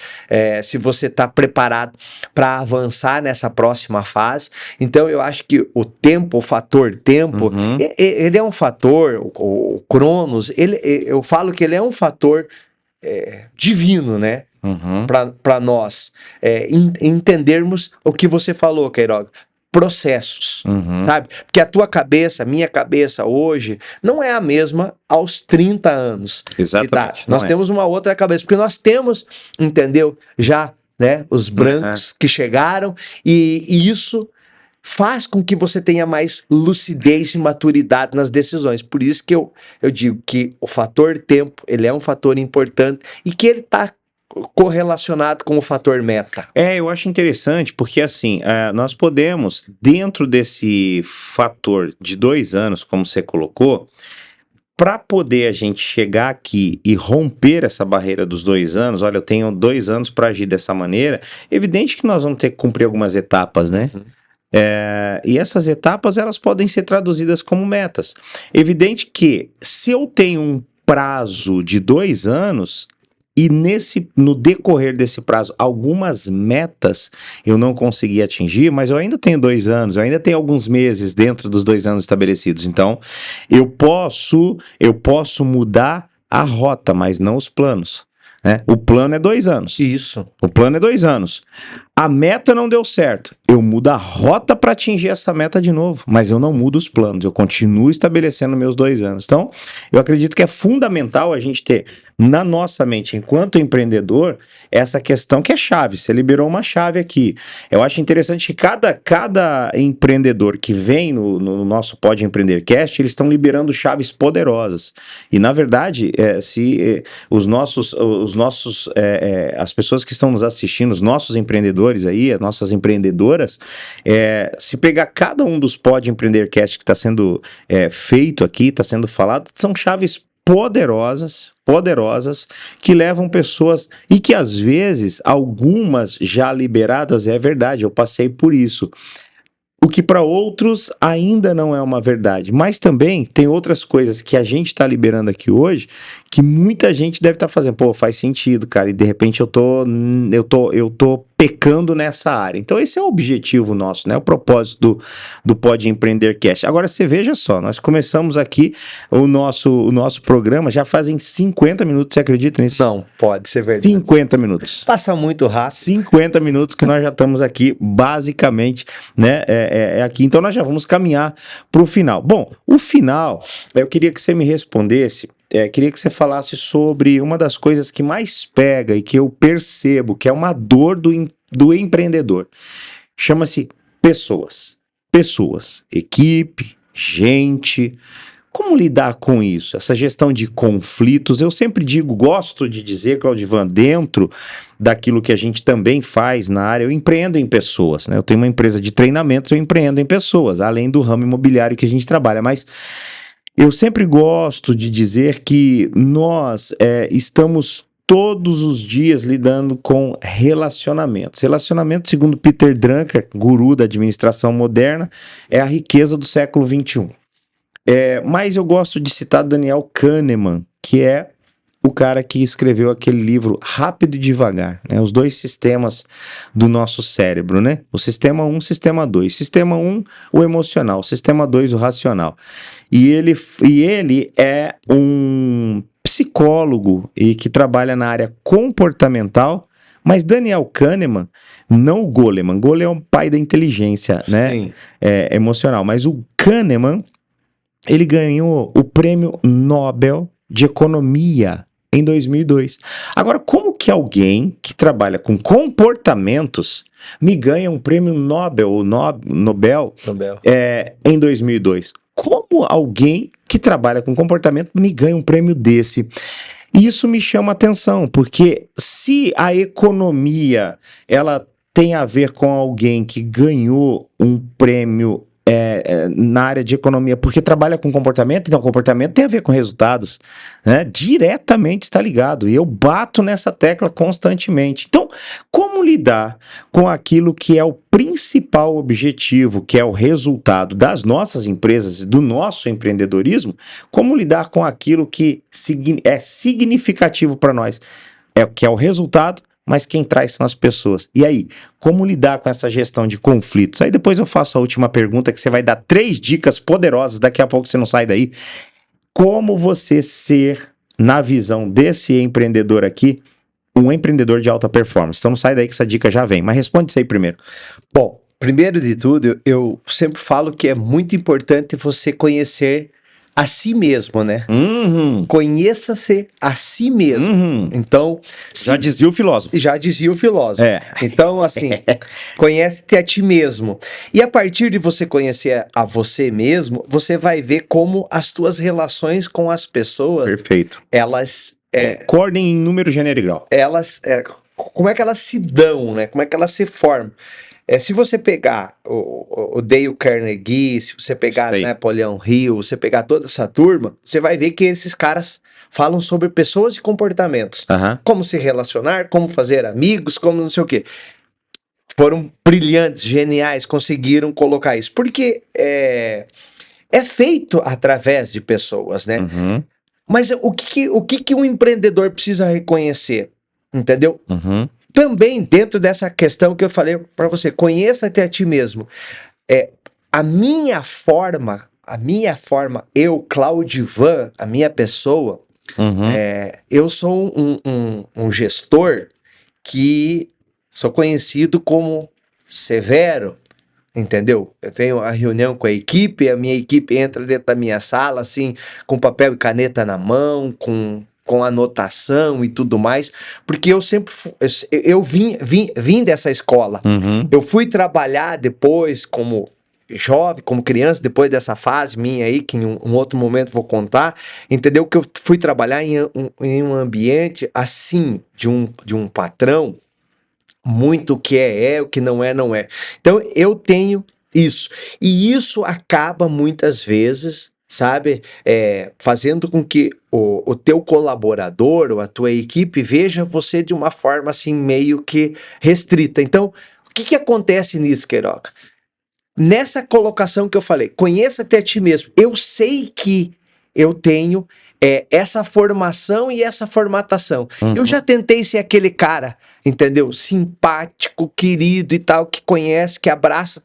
Se você está preparado para avançar nessa próxima fase. Então, eu acho que o tempo, o fator tempo, ele é um fator, o Cronos, eu falo que ele é um fator divino, né? Para nós entendermos o que você falou, Queiroga. Processos, sabe? Porque a tua cabeça, a minha cabeça hoje, não é a mesma aos 30 anos. Exatamente. Nós temos uma outra cabeça, porque nós temos, entendeu? Já, né? Os brancos que chegaram, e isso faz com que você tenha mais lucidez e maturidade nas decisões. Por isso que eu digo que o fator tempo, ele é um fator importante e que ele está correlacionado com o fator meta. Eu acho interessante porque, assim, nós podemos, dentro desse fator de 2 anos, como você colocou, para poder a gente chegar aqui e romper essa barreira dos 2 anos, olha, eu tenho 2 anos para agir dessa maneira, evidente que nós vamos ter que cumprir algumas etapas, né? E essas etapas, elas podem ser traduzidas como metas. Evidente que, se eu tenho um prazo de 2 anos... E no decorrer desse prazo, algumas metas eu não consegui atingir, mas eu ainda tenho 2 anos, eu ainda tenho alguns meses dentro dos 2 anos estabelecidos. Então, eu posso mudar a rota, mas não os planos. Né? O plano é 2 anos. Isso. O plano é 2 anos. A meta não deu certo. Eu mudo a rota para atingir essa meta de novo, mas eu não mudo os planos. Eu continuo estabelecendo meus 2 anos. Então, eu acredito que é fundamental a gente ter na nossa mente, enquanto empreendedor, essa questão que é chave. Você liberou uma chave aqui. Eu acho interessante que cada empreendedor que vem no nosso Pode Empreender Cast, eles estão liberando chaves poderosas. E, na verdade, as pessoas que estão nos assistindo, os nossos empreendedores aí, as nossas empreendedoras, se pegar cada um dos Pode Empreender Cast que está sendo feito aqui, está sendo falado, são chaves poderosas, que levam pessoas, e que às vezes, algumas já liberadas, é verdade, eu passei por isso. O que para outros ainda não é uma verdade, mas também tem outras coisas que a gente está liberando aqui hoje, que muita gente deve estar fazendo, pô, faz sentido, cara, e de repente eu tô pecando nessa área. Então esse é o objetivo nosso, né? O propósito do Pode Empreender Cast. Agora você veja só, nós começamos aqui o nosso programa, já fazem 50 minutos, você acredita nisso? Não, pode ser verdade. 50 minutos. Passa muito rápido. 50 minutos que nós já estamos aqui, basicamente, né? Aqui. Então nós já vamos caminhar para o final. Bom, o final, eu queria que você me respondesse. Queria que você falasse sobre uma das coisas que mais pega e que eu percebo que é uma dor do empreendedor. Chama-se pessoas. Pessoas, equipe, gente. Como lidar com isso? Essa gestão de conflitos. Eu sempre gosto de dizer, Claudivan, dentro daquilo que a gente também faz na área, eu empreendo em pessoas, né? Eu tenho uma empresa de treinamentos, eu empreendo em pessoas, além do ramo imobiliário que a gente trabalha, mas eu sempre gosto de dizer que nós estamos todos os dias lidando com relacionamentos. Relacionamento, segundo Peter Drucker, guru da administração moderna, é a riqueza do século XXI. Mas eu gosto de citar Daniel Kahneman, que é o cara que escreveu aquele livro Rápido e Devagar, né? Os 2 sistemas do nosso cérebro, né? O sistema 1, sistema 2. Sistema 1, o emocional. Sistema 2, o racional. E ele é um psicólogo e que trabalha na área comportamental, mas Daniel Kahneman, não o Goleman. Goleman é o pai da inteligência, né? Emocional. Mas o Kahneman, ele ganhou o prêmio Nobel de economia em 2002. Agora, como que alguém que trabalha com comportamentos me ganha um prêmio Nobel, ou Nobel Nobel. em 2002? Como alguém que trabalha com comportamento me ganha um prêmio desse? Isso me chama atenção, porque se a economia ela tem a ver com alguém que ganhou um prêmio na área de economia, porque trabalha com comportamento, então comportamento tem a ver com resultados, né? Diretamente está ligado, e eu bato nessa tecla constantemente. Então, como lidar com aquilo que é o principal objetivo, que é o resultado das nossas empresas e do nosso empreendedorismo? Como lidar com aquilo que é significativo para nós? É o que é o resultado, mas quem traz são as pessoas. E aí, como lidar com essa gestão de conflitos? Aí depois eu faço a última pergunta, que você vai dar 3 dicas poderosas, daqui a pouco você não sai daí. Como você ser, na visão desse empreendedor aqui, um empreendedor de alta performance? Então não sai daí que essa dica já vem, mas responde isso aí primeiro. Bom, primeiro de tudo, eu sempre falo que é muito importante você conhecer a si mesmo, né? Conheça-se a si mesmo. Então, já dizia o filósofo. Já dizia o filósofo. Então, assim, conhece-te a ti mesmo. E a partir de você conhecer a você mesmo, você vai ver como as tuas relações com as pessoas, perfeito, elas concordem em número, gênero e grau. Como é que elas se dão, né? Como é que elas se formam? Se você pegar o Dale Carnegie, se você pegar Napoleão Hill, você pegar toda essa turma, você vai ver que esses caras falam sobre pessoas e comportamentos. Como se relacionar, como fazer amigos, como não sei o quê. Foram brilhantes, geniais, conseguiram colocar isso. Porque é feito através de pessoas, né? Mas o que um empreendedor precisa reconhecer? Entendeu? Também dentro dessa questão que eu falei para você, conheça-te a ti mesmo. A minha forma, eu, Claudivan, a minha pessoa, eu sou um gestor que sou conhecido como severo, entendeu? Eu tenho a reunião com a minha equipe entra dentro da minha sala, assim, com papel e caneta na mão, com anotação e tudo mais, porque eu sempre eu vim dessa escola. Eu fui trabalhar depois como jovem, como criança, depois dessa fase minha aí, que em um outro momento vou contar, entendeu? Que eu fui trabalhar em um ambiente assim, de um patrão, muito o que é, o que não é, não é. Então eu tenho isso, e isso acaba muitas vezes, sabe, fazendo com que o teu colaborador ou a tua equipe veja você de uma forma assim meio que restrita. Então, o que acontece nisso, Queiroga? Nessa colocação que eu falei, conheça-te a ti mesmo. Eu sei que eu tenho essa formação e essa formatação. Eu já tentei ser aquele cara, entendeu? Simpático, querido e tal, que conhece, que abraça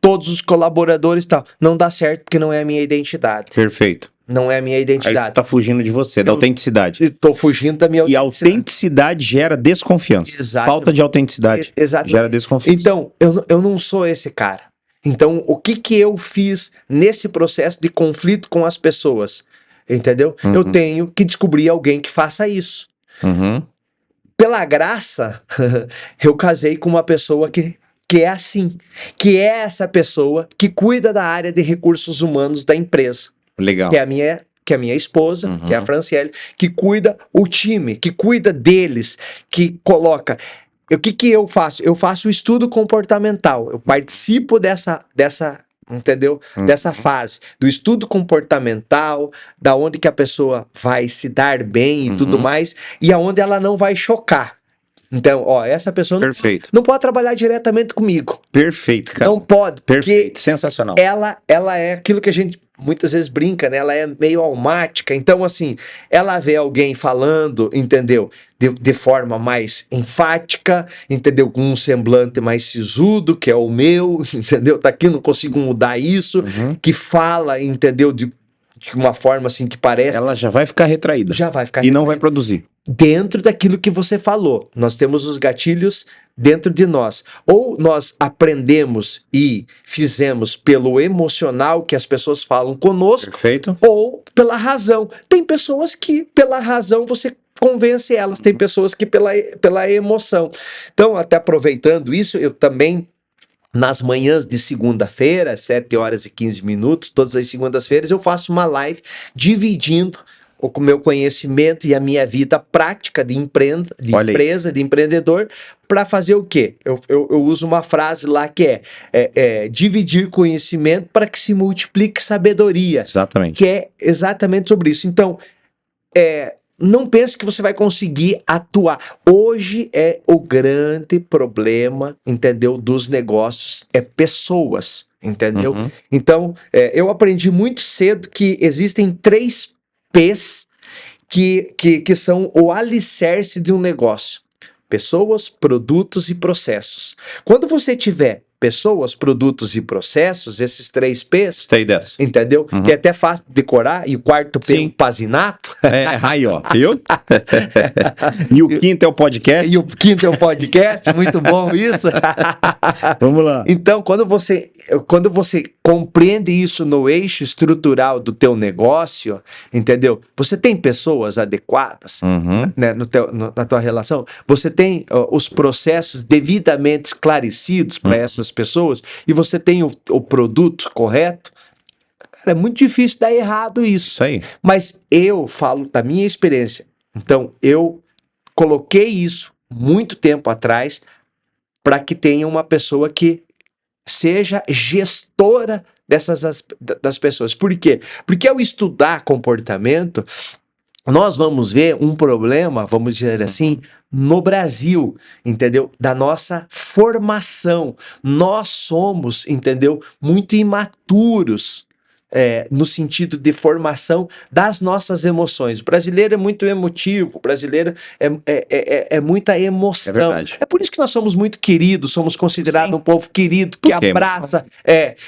todos os colaboradores e tal. Não dá certo porque não é a minha identidade. Perfeito. Não é a minha identidade. Aí tu tá fugindo de você, da autenticidade. Eu tô fugindo da minha autenticidade. E a autenticidade gera desconfiança. Exato. Falta de autenticidade gera desconfiança. Então, eu não sou esse cara. Então, o que eu fiz nesse processo de conflito com as pessoas? Entendeu? Eu tenho que descobrir alguém que faça isso. Pela graça, eu casei com uma pessoa que é assim, que é essa pessoa que cuida da área de recursos humanos da empresa. Legal. Que é a minha esposa, que é a Franciele, que cuida o time, que cuida deles, que coloca... O que eu faço? Eu faço o estudo comportamental, eu participo dessa entendeu? Dessa fase, do estudo comportamental, da onde que a pessoa vai se dar bem e tudo mais, e aonde ela não vai chocar. Então, essa pessoa não pode trabalhar diretamente comigo. Perfeito, cara. Não pode. Perfeito, sensacional. Ela é aquilo que a gente muitas vezes brinca, né? Ela é meio almática. Então, assim, ela vê alguém falando, entendeu? De forma mais enfática, entendeu? Com um semblante mais sisudo, que é o meu, entendeu? Tá aqui, não consigo mudar isso. Que fala, entendeu? de uma forma assim que parece, Ela já vai ficar retraída. já vai ficar E não vai produzir. dentro daquilo que você falou. Nós temos os gatilhos dentro de nós. Ou nós aprendemos e fizemos pelo emocional que as pessoas falam conosco, Perfeito? ou pela razão. Tem pessoas que, pela razão, você convence elas. Tem pessoas que pela emoção. Então, até aproveitando isso, eu também, nas manhãs de segunda-feira, 7 horas e 15 minutos, todas as segundas-feiras, eu faço uma live dividindo o meu conhecimento e a minha vida prática de Olha aí. empresa, de empreendedor, para fazer o quê? Eu uso uma frase lá que é dividir conhecimento para que se multiplique sabedoria, Exatamente. que é exatamente sobre isso. Então, não pense que você vai conseguir atuar. Hoje é o grande problema, entendeu, dos negócios, é pessoas, entendeu? Uhum. Então, eu aprendi muito cedo que existem 3 P's que são o alicerce de um negócio: pessoas, produtos e processos. Quando você tiver pessoas, produtos e processos, esses 3 P's, Gostei dessa. entendeu? Uhum. Que é até fácil de decorar, e o quarto P é Sim. o pazinato, Aí, ó, viu? E o quinto é o podcast. e o quinto é o podcast, muito bom isso. Vamos lá. Então, quando você compreende isso no eixo estrutural do teu negócio, entendeu? Você tem pessoas adequadas, Uhum. né, na tua relação, você tem os processos devidamente esclarecidos para essas pessoas, e você tem o produto correto. Cara, é muito difícil dar errado isso. Isso aí. Mas eu falo da minha experiência. Então, eu coloquei isso muito tempo atrás para que tenha uma pessoa que seja gestora das pessoas. Por quê? Porque ao estudar comportamento, nós vamos ver um problema, vamos dizer assim, no Brasil, entendeu? Da nossa formação. Nós somos, entendeu? Muito imaturos. No sentido de formação das nossas emoções. O brasileiro é muito emotivo, o brasileiro é muita emoção. É verdade. É por isso que nós somos muito queridos, somos considerados Sim. um povo querido, que Por quê? abraça.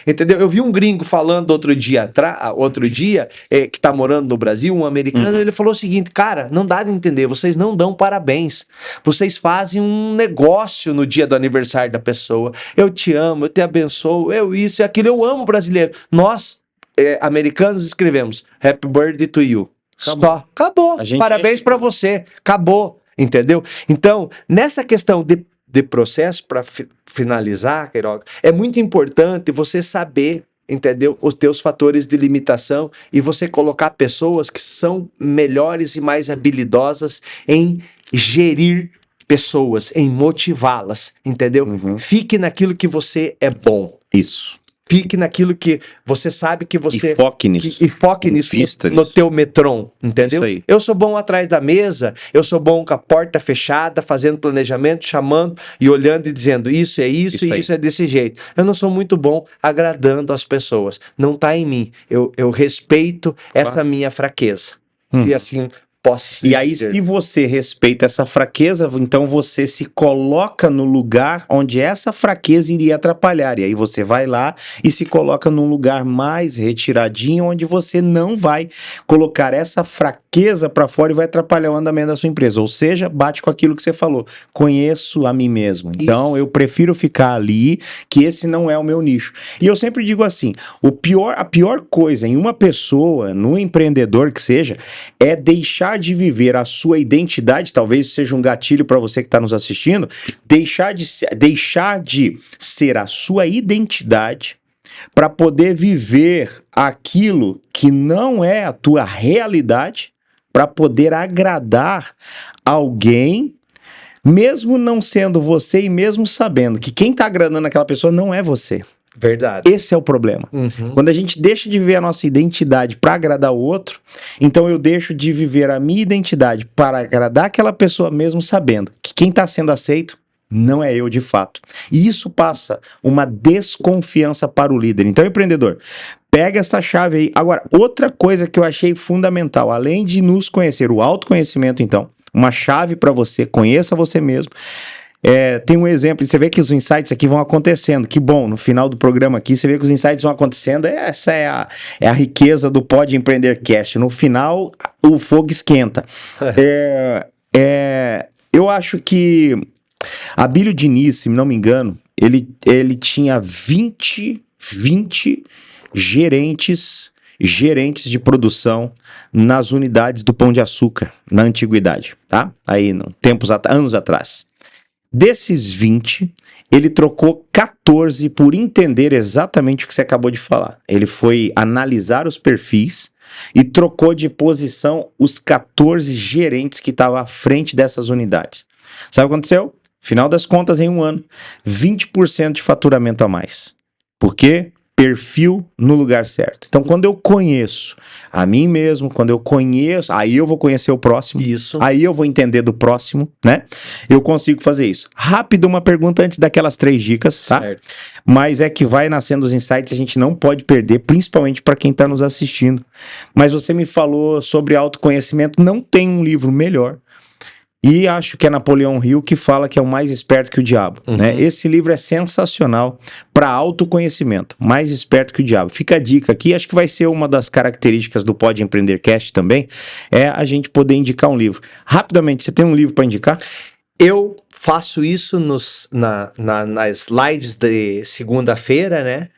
Entendeu? Eu vi um gringo falando outro dia, que tá morando no Brasil, um americano, ele falou o seguinte: cara, não dá de entender, vocês não dão parabéns. Vocês fazem um negócio no dia do aniversário da pessoa. Eu te amo, eu te abençoo, eu isso e aquilo, eu amo o brasileiro. Nós, americanos, escrevemos Happy Birthday to you. Acabou. A gente Parabéns para você. Acabou. Entendeu? Então, nessa questão de processo, para finalizar, Queiroga, é muito importante você saber, entendeu, os teus fatores de limitação, e você colocar pessoas que são melhores e mais habilidosas em gerir pessoas, em motivá-las, entendeu? Uhum. Fique naquilo que você é bom. Isso. Fique naquilo que você sabe que você... E foque nisso. E foque nisso, Invista no nisso. teu metron, entendeu? Isso aí. Eu sou bom atrás da mesa, eu sou bom com a porta fechada, fazendo planejamento, chamando e olhando e dizendo isso é isso e aí. isso é desse jeito. Eu não sou muito bom agradando as pessoas. Não está em mim. Eu respeito essa minha fraqueza. E assim... posso E aí, dizer. se você respeita essa fraqueza, então você se coloca no lugar onde essa fraqueza iria atrapalhar. E aí você vai lá e se coloca num lugar mais retiradinho, onde você não vai colocar essa fraqueza para fora e vai atrapalhar o andamento da sua empresa. Ou seja, bate com aquilo que você falou. Conheço a mim mesmo. Então, eu prefiro ficar ali, que esse não é o meu nicho. E eu sempre digo assim, a pior coisa em uma pessoa, num empreendedor que seja, é deixar de viver a sua identidade. Talvez seja um gatilho para você que está nos assistindo, deixar de ser a sua identidade para poder viver aquilo que não é a tua realidade, para poder agradar alguém, mesmo não sendo você e mesmo sabendo que quem está agradando aquela pessoa não é você. Verdade. Esse é o problema. Quando a gente deixa de viver a nossa identidade para agradar o outro, então eu deixo de viver a minha identidade para agradar aquela pessoa, mesmo sabendo que quem está sendo aceito não é eu de fato. E isso passa uma desconfiança para o líder. Então, empreendedor, pega essa chave aí. Agora, outra coisa que eu achei fundamental, além de nos conhecer, o autoconhecimento, então, uma chave para você, conheça você mesmo. tem um exemplo, você vê que os insights aqui vão acontecendo, que bom, no final do programa aqui, você vê que os insights vão acontecendo, essa é a riqueza do Pode Empreender Cast, no final o fogo esquenta. Eu acho que Abílio Diniz, se não me engano, ele tinha 20 gerentes de produção nas unidades do Pão de Açúcar, na antiguidade, tá? Aí, anos atrás. Desses 20, ele trocou 14 por entender exatamente o que você acabou de falar. Ele foi analisar os perfis e trocou de posição os 14 gerentes que estavam à frente dessas unidades. Sabe o que aconteceu? Final das contas, em um ano, 20% de faturamento a mais. Por quê? Perfil no lugar certo. Então, quando eu conheço a mim mesmo, quando eu conheço, aí eu vou conhecer o próximo. Isso. Aí eu vou entender do próximo, né? Eu consigo fazer isso. Rápido, uma pergunta antes daquelas 3 dicas, tá? Certo. Mas é que vai nascendo os insights, a gente não pode perder, principalmente para quem está nos assistindo. Mas você me falou sobre autoconhecimento, não tem um livro melhor. E acho que é Napoleão Hill que fala que é o mais esperto que o diabo, né? Esse livro é sensacional para autoconhecimento, mais esperto que o diabo. Fica a dica aqui, acho que vai ser uma das características do Pode Empreender Cast também, é a gente poder indicar um livro. Rapidamente, você tem um livro para indicar? Eu faço isso nas lives de segunda-feira, né?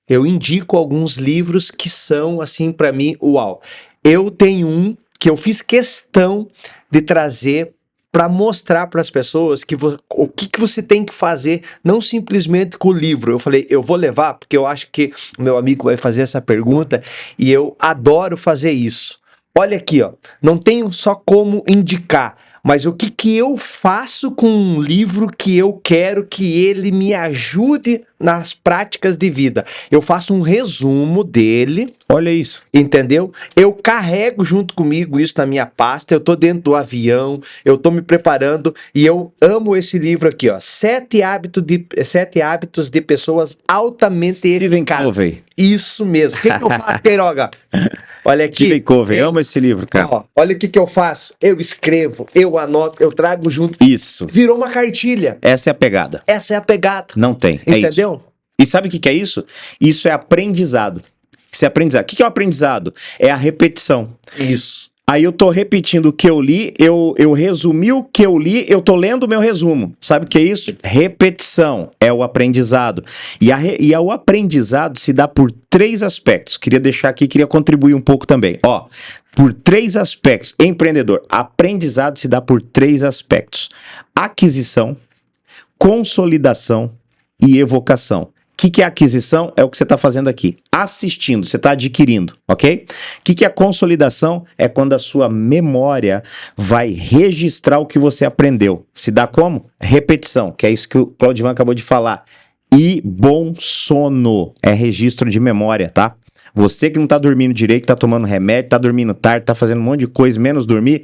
Eu indico alguns livros que são, assim, para mim, uau. Eu tenho um que eu fiz questão de trazer para mostrar para as pessoas o que você tem que fazer, não simplesmente com o livro. Eu falei, eu vou levar, porque eu acho que o meu amigo vai fazer essa pergunta e eu adoro fazer isso. Olha aqui, ó, não tenho só como indicar, mas o que eu faço com um livro que eu quero que ele me ajude nas práticas de vida. Eu faço um resumo dele. Olha isso. Entendeu? Eu carrego junto comigo isso na minha pasta, eu tô dentro do avião, eu tô me preparando e eu amo esse livro aqui, ó. 7 hábitos de pessoas altamente eficazes. Isso mesmo. O que eu faço, Queiroga? Olha aqui. Stephen Covey, amo esse livro, cara. Ó, olha o que eu faço. Eu escrevo, eu anoto, eu trago junto. Isso. Virou uma cartilha. Essa é a pegada. Essa é a pegada. Não tem. Entendeu? Isso. E sabe o que é isso? Isso é aprendizado. Isso é aprendizado. O que é o aprendizado? É a repetição. Isso. Aí eu tô repetindo o que eu li, eu resumi o que eu li, eu tô lendo o meu resumo. Sabe o que é isso? Repetição é o aprendizado. E o aprendizado se dá por 3 aspectos. Queria deixar aqui, queria contribuir um pouco também. Ó, por 3 aspectos. Empreendedor, aprendizado se dá por 3 aspectos: aquisição, consolidação e evocação. O que é aquisição? É o que você está fazendo aqui. Assistindo, você está adquirindo, ok? O que é consolidação? É quando a sua memória vai registrar o que você aprendeu. Se dá como? Repetição, que é isso que o Claudivan acabou de falar. E bom sono é registro de memória, tá? Você que não tá dormindo direito, tá tomando remédio, tá dormindo tarde, tá fazendo um monte de coisa, menos dormir,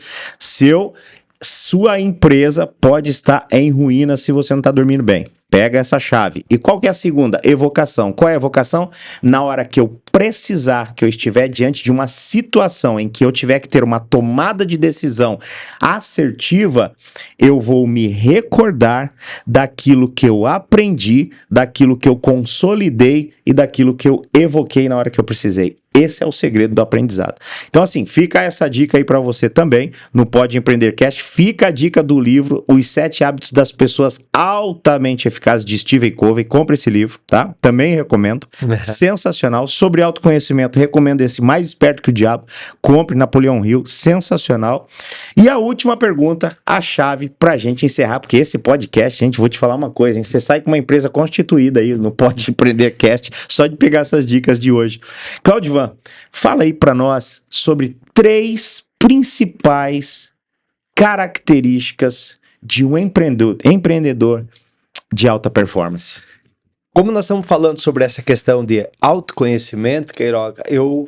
sua empresa pode estar em ruína se você não tá dormindo bem. Pega essa chave. E qual que é a segunda? Evocação. Qual é a evocação? Na hora que eu precisar, que eu estiver diante de uma situação em que eu tiver que ter uma tomada de decisão assertiva, eu vou me recordar daquilo que eu aprendi, daquilo que eu consolidei e daquilo que eu evoquei na hora que eu precisei. Esse é o segredo do aprendizado. Então, assim, fica essa dica aí para você também, no Pode Empreender Cast. Fica a dica do livro, Os 7 Hábitos das Pessoas Altamente Eficazes, de Stephen Covey. Compre esse livro, tá? Também recomendo. Sensacional. Sobre autoconhecimento, recomendo esse Mais Esperto que o Diabo. Compre Napoleão Hill. Sensacional. E a última pergunta, a chave pra gente encerrar, porque esse podcast, gente, vou te falar uma coisa, hein? Você sai com uma empresa constituída aí no Pode Empreender Cast, só de pegar essas dicas de hoje. Claudivan, fala aí para nós sobre 3 principais características de um empreendedor de alta performance. Como nós estamos falando sobre essa questão de autoconhecimento, Queiroga, eu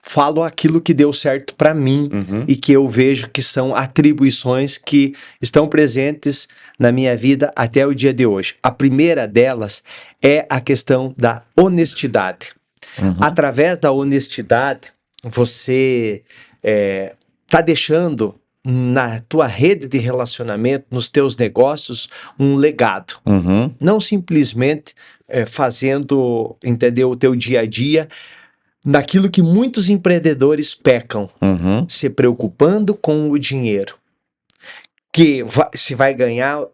falo aquilo que deu certo para mim e que eu vejo que são atribuições que estão presentes na minha vida até o dia de hoje. A primeira delas é a questão da honestidade. Através da honestidade, você está deixando na tua rede de relacionamento, nos teus negócios, um legado. Uhum. Não simplesmente fazendo, entendeu, o teu dia a dia, naquilo que muitos empreendedores pecam, Uhum. se preocupando com o dinheiro. Que se vai ganhar,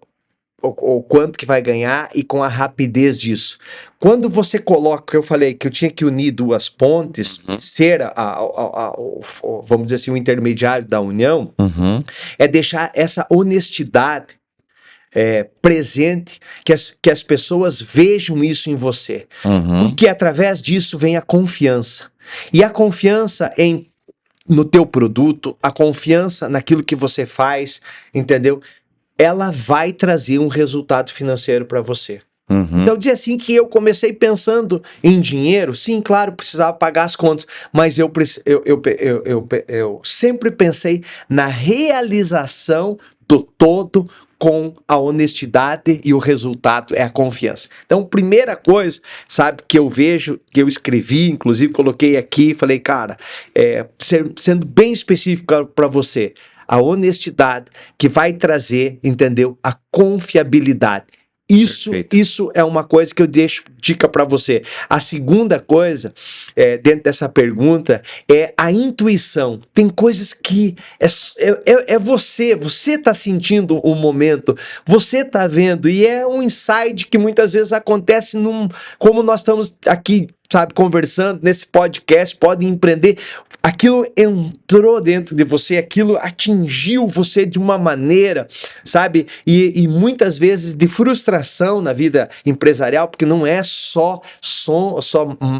ou quanto que vai ganhar e com a rapidez disso. Quando você coloca, eu falei que eu tinha que unir duas pontes, ser vamos dizer assim, o intermediário da união, Uhum. é deixar essa honestidade presente, que as pessoas vejam isso em você. Uhum. Porque através disso vem a confiança. E a confiança no teu produto, a confiança naquilo que você faz, entendeu? Ela vai trazer um resultado financeiro para você. Uhum. Então, dizer assim que eu comecei pensando em dinheiro, sim, claro, precisava pagar as contas, mas eu sempre pensei na realização do todo com a honestidade, e o resultado é a confiança. Então, primeira coisa, sabe, que eu vejo, que eu escrevi, inclusive coloquei aqui, falei, cara, sendo bem específico para você, a honestidade que vai trazer, entendeu, a confiabilidade. Isso é uma coisa que eu deixo dica para você. A segunda coisa, dentro dessa pergunta, é a intuição. Tem coisas que você está sentindo o momento, você está vendo, e é um insight que muitas vezes acontece como nós estamos aqui, sabe, conversando nesse podcast, Pode Empreender, aquilo entrou dentro de você, aquilo atingiu você de uma maneira, sabe, e muitas vezes de frustração na vida empresarial, porque não é só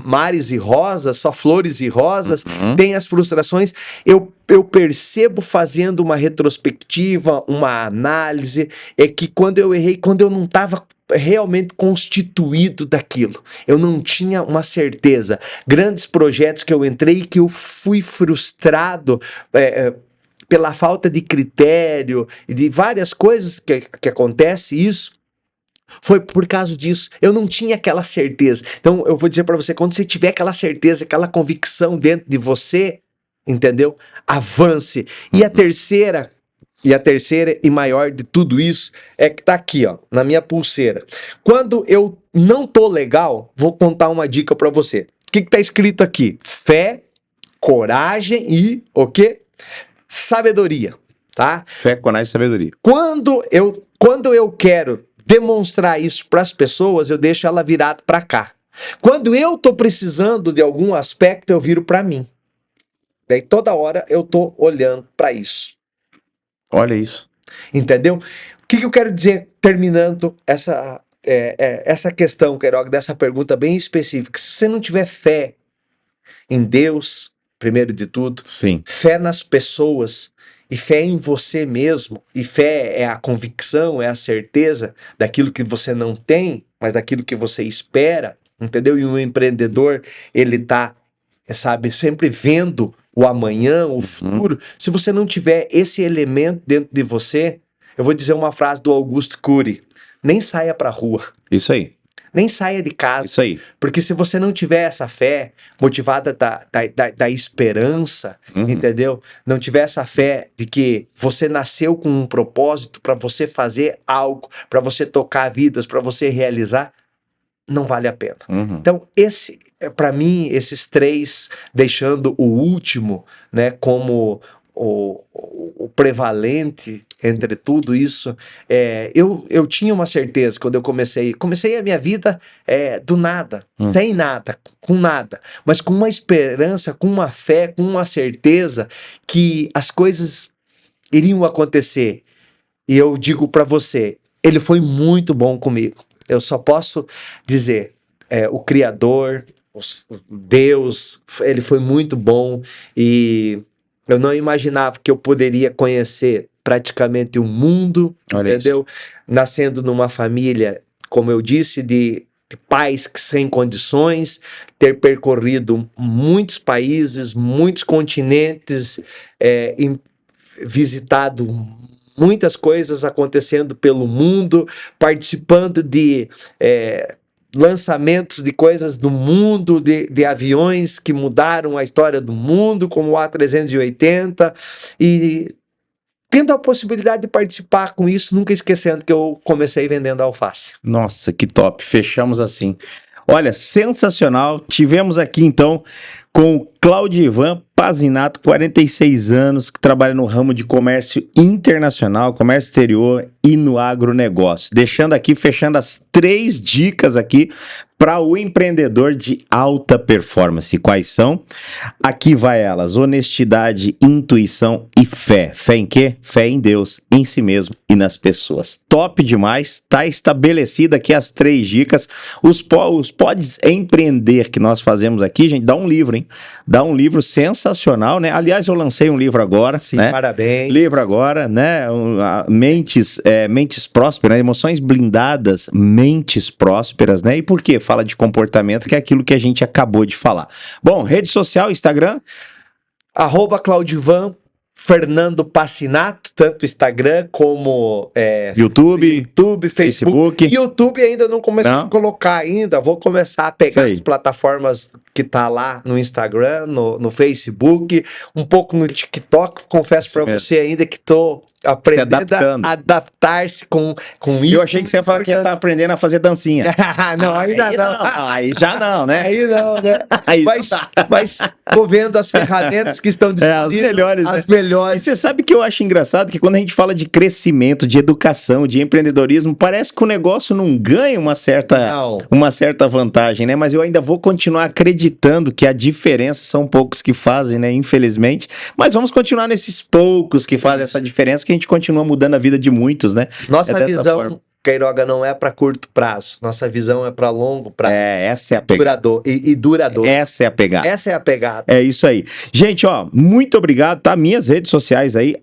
mares e rosas, só flores e rosas, tem as frustrações. Eu percebo, fazendo uma retrospectiva, uma análise, é que quando eu errei, quando eu não estava realmente constituído daquilo, eu não tinha uma certeza. Grandes projetos que eu entrei e que eu fui frustrado pela falta de critério e de várias coisas que acontece isso. Foi por causa disso. Eu não tinha aquela certeza. Então, eu vou dizer para você, quando você tiver aquela certeza, aquela convicção dentro de você, entendeu? Avance. E a terceira e maior de tudo isso é que tá aqui, ó, na minha pulseira. Quando eu não tô legal, vou contar uma dica para você. O que tá escrito aqui? Fé, coragem e o quê? Sabedoria, tá? Fé, coragem e sabedoria. Quando eu quero demonstrar isso para as pessoas, eu deixo ela virada para cá. Quando eu tô precisando de algum aspecto, eu viro para mim. Daí toda hora eu tô olhando para isso. Olha isso. Entendeu? O que eu quero dizer, terminando essa questão, Queiroga, dessa pergunta bem específica? Se você não tiver fé em Deus, primeiro de tudo, sim, fé nas pessoas e fé em você mesmo, e fé é a convicção, é a certeza daquilo que você não tem, mas daquilo que você espera, entendeu? E um empreendedor, ele tá, sabe, sempre vendo o amanhã, o futuro. Se você não tiver esse elemento dentro de você, eu vou dizer uma frase do Augusto Cury: nem saia pra rua. Isso aí. Nem saia de casa. Isso aí. Porque se você não tiver essa fé motivada da esperança, entendeu? Não tiver essa fé de que você nasceu com um propósito para você fazer algo, para você tocar vidas, para você realizar, não vale a pena. Então, para mim, esses três, deixando o último, né, como o prevalente entre tudo isso, eu tinha uma certeza quando eu comecei a minha vida do nada, sem nada, com nada, mas com uma esperança, com uma fé, com uma certeza que as coisas iriam acontecer. E eu digo para você, ele foi muito bom comigo. Eu só posso dizer, o Criador, Deus, ele foi muito bom, e eu não imaginava que eu poderia conhecer praticamente o mundo, olha, entendeu? Isso. Nascendo numa família, como eu disse, de pais sem condições, ter percorrido muitos países, muitos continentes, visitado muitas coisas acontecendo pelo mundo, participando de lançamentos de coisas do mundo, de aviões que mudaram a história do mundo, como o A380, e tendo a possibilidade de participar com isso, nunca esquecendo que eu comecei vendendo alface. Nossa, que top. Fechamos assim. Olha, sensacional. Tivemos aqui então com o Claudivan Pazinato, 46 anos, que trabalha no ramo de comércio internacional, comércio exterior e no agronegócio. Deixando aqui, fechando as 3 dicas aqui para o empreendedor de alta performance. Quais são? Aqui vai elas: honestidade, intuição e fé. Fé em quê? Fé em Deus, em si mesmo e nas pessoas. Top demais, tá estabelecida aqui as 3 dicas. Os podes empreender que nós fazemos aqui, gente, dá um livro, hein? Dá um livro sensacional, né? Aliás, eu lancei um livro agora, Sim, né? parabéns. Livro agora, né? Mentes prósperas, emoções blindadas, mentes prósperas, né? E por quê? Fala de comportamento, que é aquilo que a gente acabou de falar. Bom, rede social, Instagram, @Claudivan Fernando Pacinato, tanto Instagram como YouTube, Facebook. YouTube ainda não comecei Não? a colocar ainda, vou começar a pegar Isso aí. as plataformas que tá lá no Instagram, no Facebook, um pouco no TikTok, confesso Isso para mesmo. você ainda que tô aprendendo adaptando. a adaptar-se com isso. Eu achei que você ia falar que ia estar aprendendo a fazer dancinha. Não, ainda Aí não. Aí já não, né? Aí não, né? Aí Mas tô vendo as ferramentas que estão as melhores, as né? E melhores. você sabe que eu acho engraçado que quando a gente fala de crescimento, de educação, de empreendedorismo, parece que o negócio não ganha uma certa vantagem, né? Mas eu ainda vou continuar acreditando que a diferença são poucos que fazem, né? Infelizmente. Mas vamos continuar nesses poucos que fazem essa diferença, que a gente continua mudando a vida de muitos, né? Nossa dessa visão, forma. Queiroga, não é para curto prazo. Nossa visão é para longo prazo. Essa é a pegada. Duradouro. Essa é a pegada. Essa é a pegada. É isso aí. Gente, ó, muito obrigado, tá? Minhas redes sociais aí,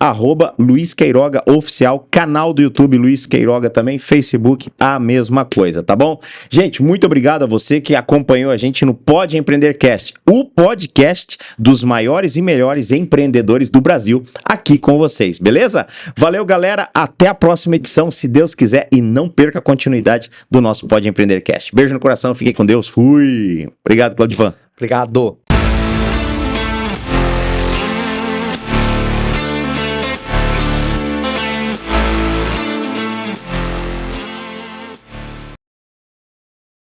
@Luiz Queiroga Oficial, canal do YouTube Luiz Queiroga também, Facebook, a mesma coisa, tá bom? Gente, muito obrigado a você que acompanhou a gente no Pode Empreender Cast, o podcast dos maiores e melhores empreendedores do Brasil, aqui com vocês, beleza? Valeu, galera, até a próxima edição, se Deus quiser, e não perca a continuidade do nosso Pode Empreender Cast. Beijo no coração, fiquem com Deus, fui! Obrigado, Claudivan. Obrigado.